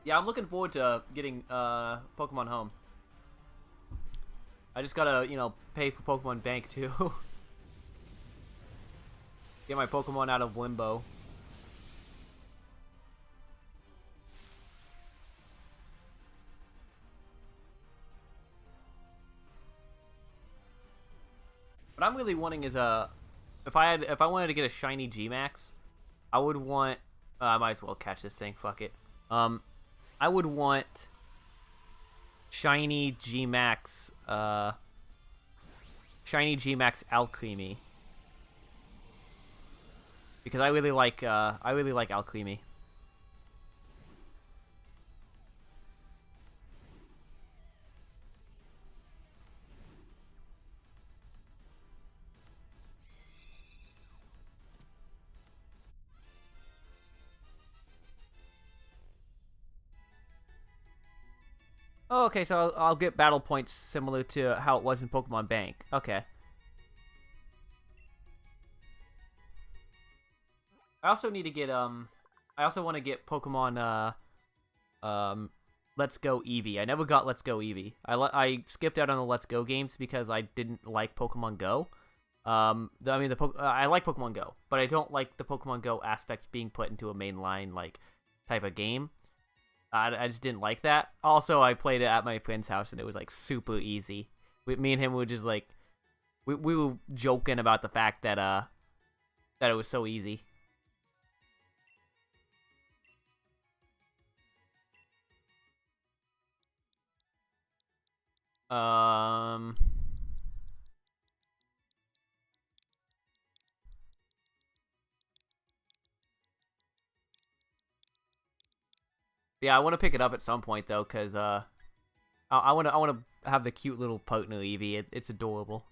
Yeah, I'm looking forward to getting Pokemon Home. I just gotta, you know, pay for Pokemon Bank too. Get my Pokemon out of limbo. What I'm really wanting is if I wanted to get a shiny G-Max, I would want I might as well catch this thing, fuck it. I would want shiny G-Max Alcremie. Because I really like Alcremie. Oh, okay, so I'll get battle points similar to how it was in Pokemon Bank. Okay. I also need to get I also want to get Pokemon Let's Go Eevee. I never got Let's Go Eevee. I skipped out on the Let's Go games because I didn't like Pokemon Go. I mean I like Pokemon Go, but I don't like the Pokemon Go aspects being put into a mainline like type of game. I just didn't like that. Also, I played it at my friend's house, and it was, like, super easy. Me and him were just, like... We were joking about the fact that, that it was so easy. Yeah, I want to pick it up at some point, though, because, I want to have the cute little partner Eevee. It's adorable.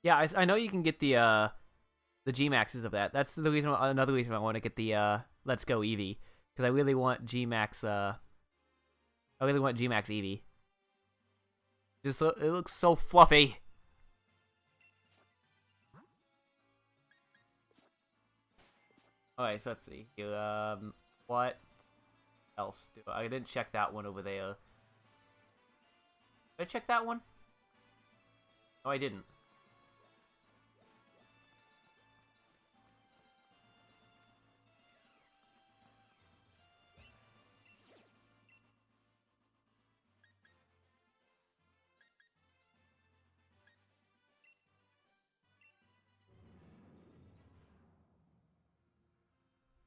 Yeah, I know you can get the G-Maxes of that. That's the reason. Another reason I want to get the Let's Go Eevee, because I really want G-Max. I really want G-Max Eevee. Just it looks so fluffy. Alright, so let's see. What else do I didn't check that one over there. Did I check that one? No, I didn't.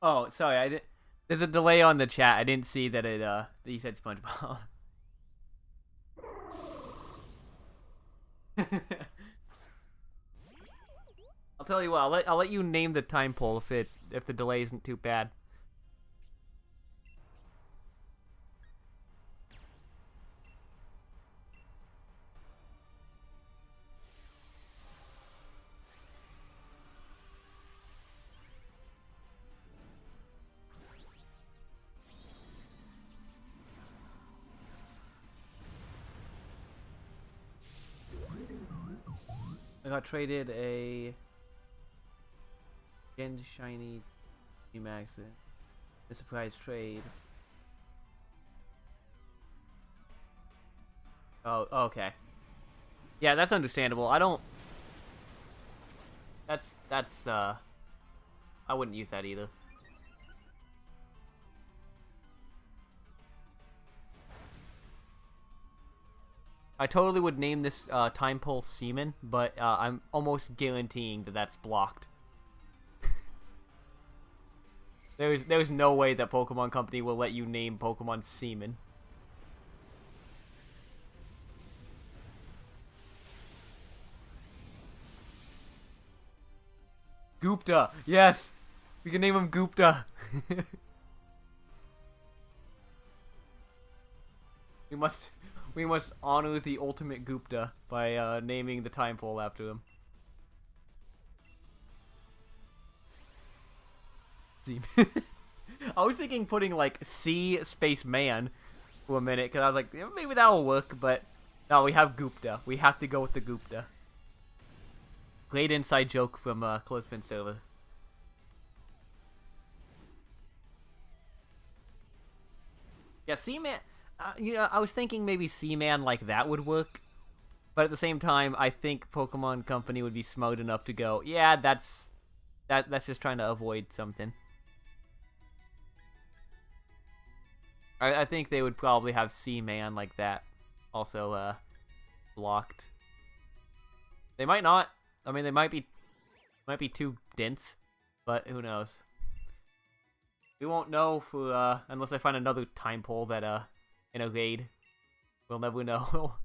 Oh, sorry, I did. There's a delay on the chat. I didn't see that it that you said SpongeBob. I'll tell you what. I'll let you name the time pole if the delay isn't too bad. I got traded a Gen Shiny Max. A surprise trade. Oh, okay. Yeah, that's understandable. I don't. That's I wouldn't use that either. I totally would name this Time Pulse Seaman, but I'm almost guaranteeing that that's blocked. There's no way that Pokemon Company will let you name Pokemon Seaman. Gupta, yes, we can name him Gupta. we must honor the ultimate Gupta by naming the time pole after him. I was thinking putting like C space man for a minute because I was like, yeah, maybe that'll work, but no, we have Gupta. We have to go with the Gupta. Great inside joke from Clothespin server. Yeah, C-Man. You know, I was thinking maybe C-Man like that would work, but at the same time, I think Pokemon Company would be smart enough to go, yeah, that's just trying to avoid something. I think they would probably have C-Man like that, also blocked. They might not. I mean, they might be too dense, but who knows? We won't know for unless I find another time pole that in a raid. We'll never know.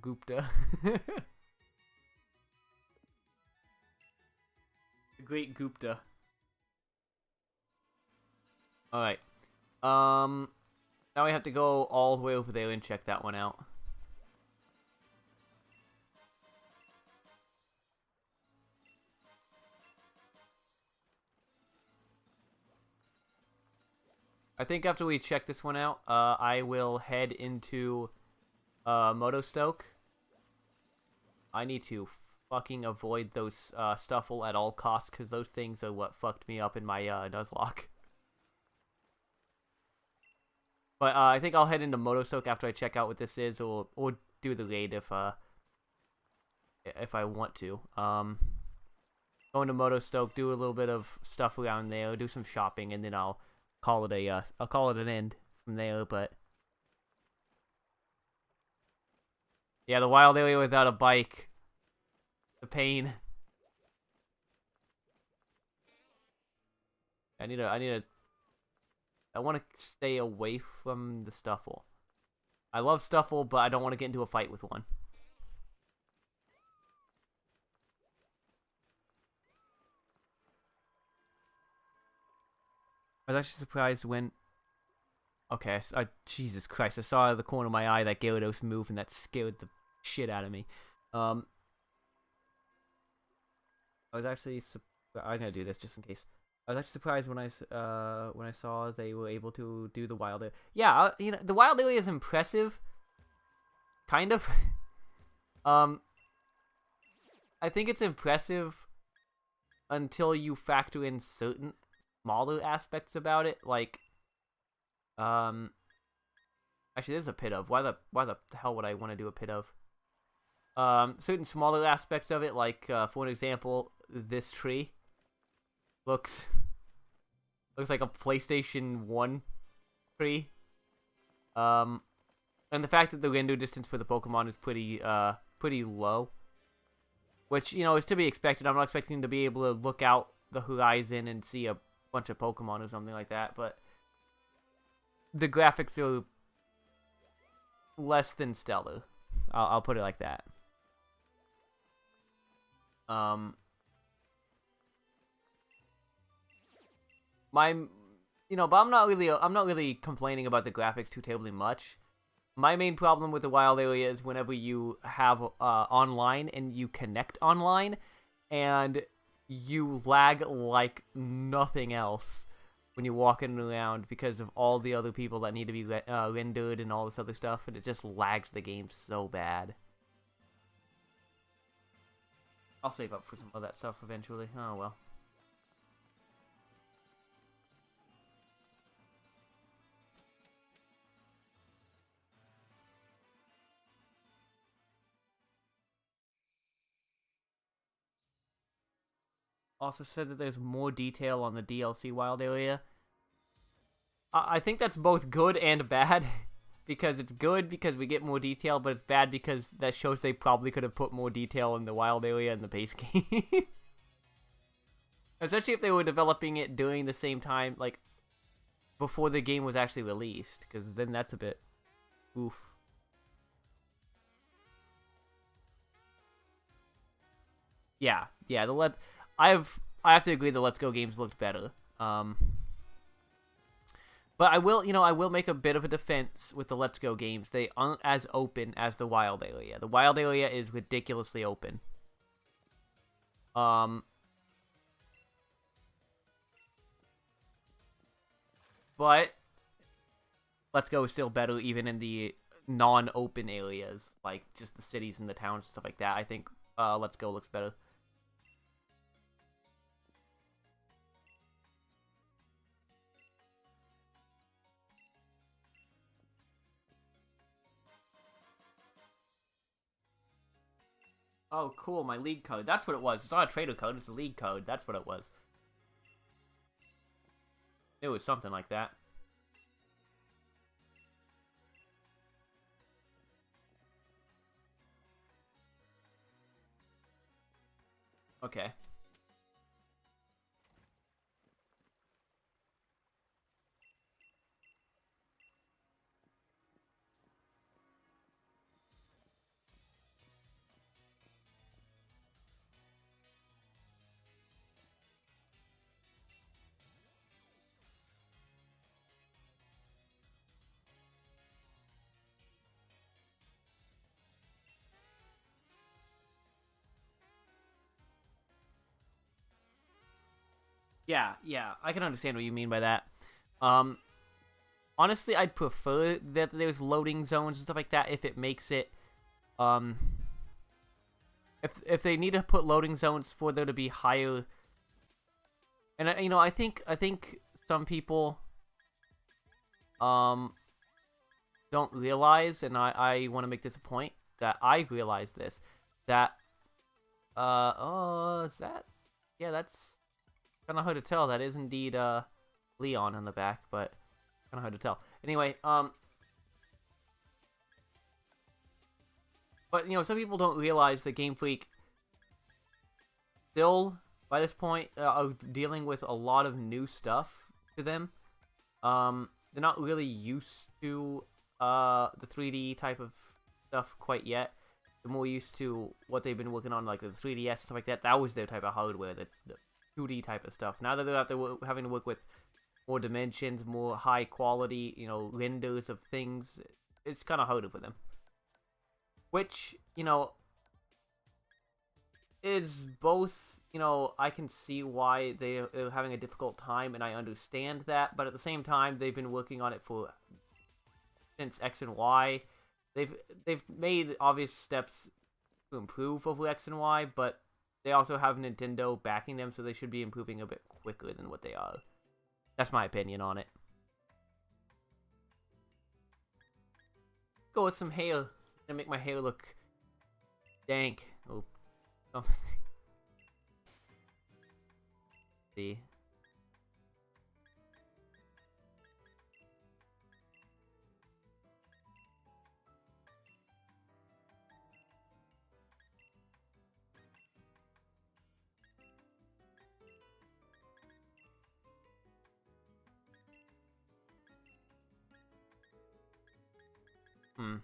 Gupta. The Great Gupta. Alright. Now we have to go all the way over there and check that one out. I think after we check this one out, I will head into Motostoke. I need to fucking avoid those Stuffle at all costs, because those things are what fucked me up in my Nuzlocke. But I think I'll head into Motostoke after I check out what this is, or do the raid if I want to. Go into Motostoke, do a little bit of stuff around there, do some shopping, and then I'll call it an end from there. But yeah, the wild area without a bike, the pain. I want to stay away from the Stuffle. I love Stuffle, but I don't want to get into a fight with one. I was actually surprised when... Okay, Jesus Christ, I saw out of the corner of my eye that Gyarados move, and that scared the shit out of me. I was actually... I'm gonna do this just in case. I was actually surprised when I saw they were able to do the wild area. Yeah, you know, the wild area is impressive. Kind of. I think it's impressive until you factor in certain smaller aspects about it, like actually there's a pit of. Why the hell would I want to do a pit of? Certain smaller aspects of it, like for an example, this tree looks like a PlayStation 1 tree. And the fact that the window distance for the Pokemon is pretty low, which, you know, is to be expected. I'm not expecting to be able to look out the horizon and see a bunch of Pokemon or something like that, but the graphics are less than stellar. I'll put it like that. But I'm not really complaining about the graphics too terribly much. My main problem with the wild area is whenever you have online and you connect online, and you lag like nothing else when you're walking around because of all the other people that need to be rendered and all this other stuff, and it just lags the game so bad. I'll save up for some of that stuff eventually. Oh well. Also said that there's more detail on the DLC wild area. I think that's both good and bad. Because it's good because we get more detail, but it's bad because that shows they probably could have put more detail in the wild area in the base game. Especially if they were developing it during the same time, like, before the game was actually released. Because then that's a bit... oof. Yeah, I have to agree the Let's Go games looked better. But I will make a bit of a defense with the Let's Go games. They aren't as open as the wild area. The wild area is ridiculously open. But Let's Go is still better even in the non-open areas, like just the cities and the towns and stuff like that. I think Let's Go looks better. Oh, cool, my league code. That's what it was. It's not a trader code, it's a league code. That's what it was. It was something like that. Okay. Yeah, I can understand what you mean by that. Honestly, I'd prefer that there's loading zones and stuff like that if it makes it, if they need to put loading zones for there to be higher, and I think some people, don't realize, and I want to make this a point, that I realize this, that, oh, is that, yeah, that's kind of hard to tell. That is indeed, Leon on the back, but kind of hard to tell. Anyway, but, some people don't realize that Game Freak still, by this point, are dealing with a lot of new stuff to them. They're not really used to, the 3D type of stuff quite yet. They're more used to what they've been working on, like the 3DS and stuff like that. That was their type of hardware, the 2D type of stuff. Now that they're having to work with more dimensions, more high quality, renders of things, it's kind of harder for them. Which, is both, I can see why they're having a difficult time, and I understand that, but at the same time, they've been working on it since X and Y. They've made obvious steps to improve over X and Y, but they also have Nintendo backing them, so they should be improving a bit quicker than what they are. That's my opinion on it. Go with some hair. Gonna make my hair look dank. Oh, something. See. Hmm.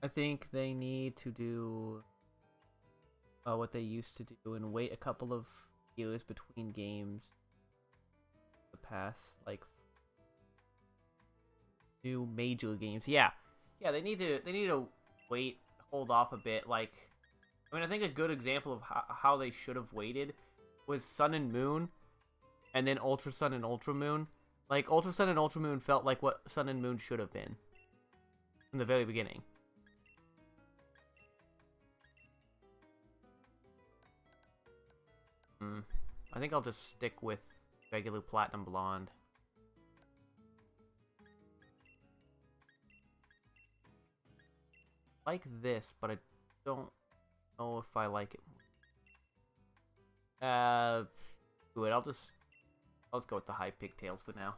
I think they need to do what they used to do and wait a couple of years between games. The past like new major games. Yeah, yeah. They need to wait, hold off a bit. Like, I mean, I think a good example of how they should have waited was Sun and Moon, and then Ultra Sun and Ultra Moon. Like, Ultra Sun and Ultra Moon felt like what Sun and Moon should have been from the very beginning. I think I'll just stick with regular Platinum Blonde. Like this, but I don't know if I like it. Do it. I'll just go with the high pigtails for now.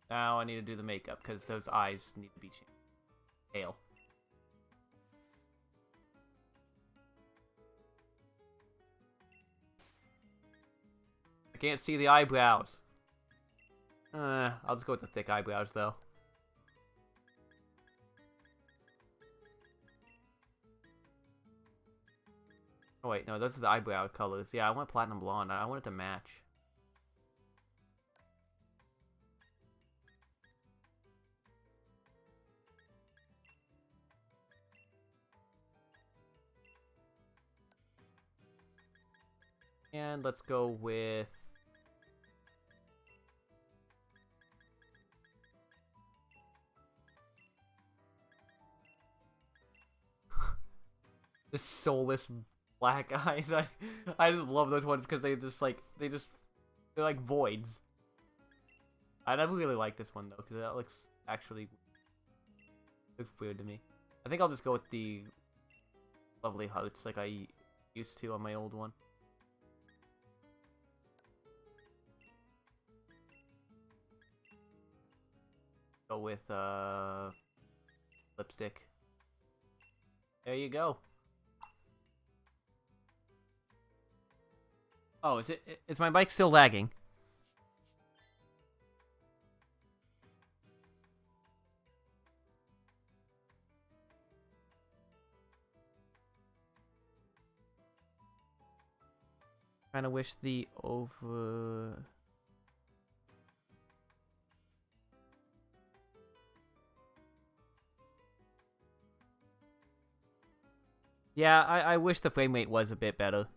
Now I need to do the makeup because those eyes need to be changed. Pale. I can't see the eyebrows. I'll just go with the thick eyebrows though. Oh wait, no, those are the eyebrow colors. Yeah, I want platinum blonde. I want it to match. And let's go with... the soulless black eyes. I just love those ones because they're like voids. I never really like this one though because that looks weird to me. I think I'll just go with the lovely hearts like I used to on my old one. Go with lipstick. There you go. Oh, is my bike still lagging? Kinda wish the over... Yeah, I wish the frame rate was a bit better.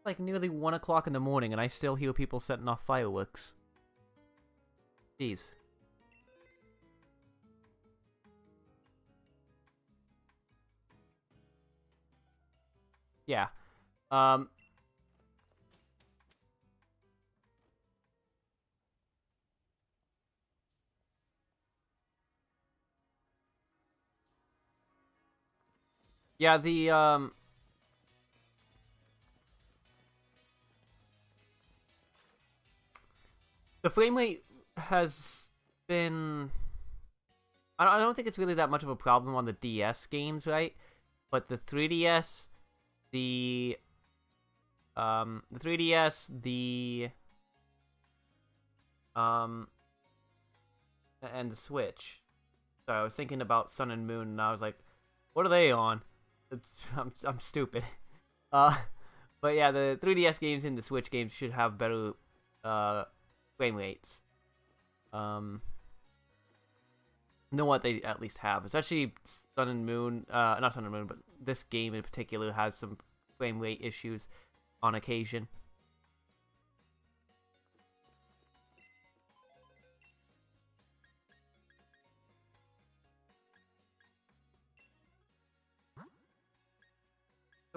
Like nearly 1 o'clock in the morning and I still hear people setting off fireworks. Jeez. Yeah. Yeah, the frame rate has been... I don't think it's really that much of a problem on the DS games, right? But the 3DS, the 3DS, and the Switch. So I was thinking about Sun and Moon, and I was like, what are they on? I'm stupid. But yeah, the 3DS games and the Switch games should have better frame rates. Know what they at least have, especially Sun and Moon. Not Sun and Moon, but this game in particular has some frame rate issues on occasion.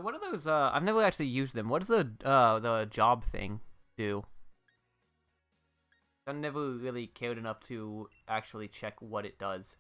So what are those? I've never actually used them. What does the job thing do? I've never really cared enough to actually check what it does.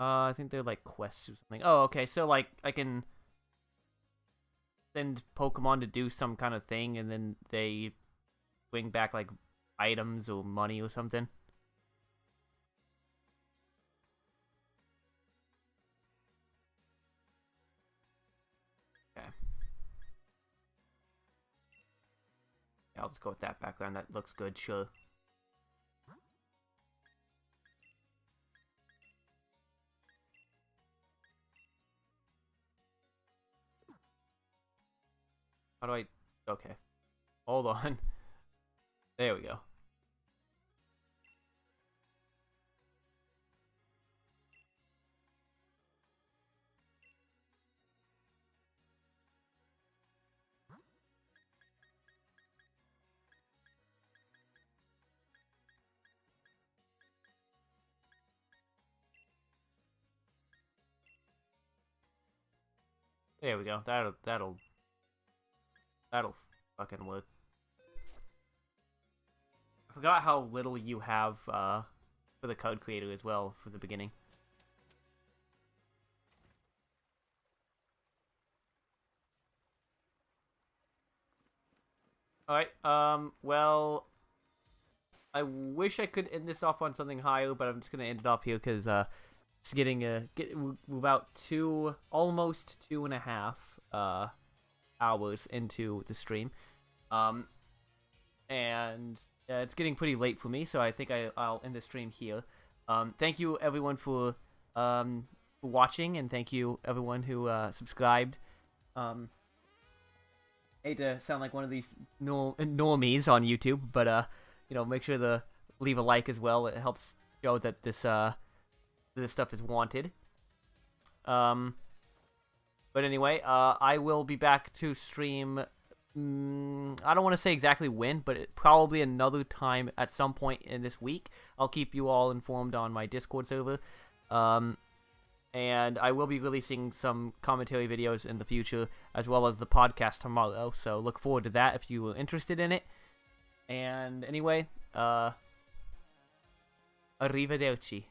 I think they're like quests or something. Oh, okay. So like I can send Pokemon to do some kind of thing, and then they bring back like items or money or something. Okay. Yeah, I'll just go with that background. That looks good. Sure. How do I... Okay. Hold on. There we go. There we go. That'll fucking work. I forgot how little you have for the code creator as well for the beginning. Alright, well, I wish I could end this off on something higher, but I'm just gonna end it off here because it's we're about almost 2.5 hours into the stream, and it's getting pretty late for me, so I think I'll end the stream here. Thank you everyone for watching, and thank you everyone who subscribed. Hate to sound like one of these normies on YouTube, but you know, make sure to leave a like as well. It helps show that this stuff is wanted. But anyway, I will be back to stream. I don't want to say exactly when, but probably another time at some point in this week. I'll keep you all informed on my Discord server. And I will be releasing some commentary videos in the future, as well as the podcast tomorrow. So look forward to that if you are interested in it. And anyway, arrivederci.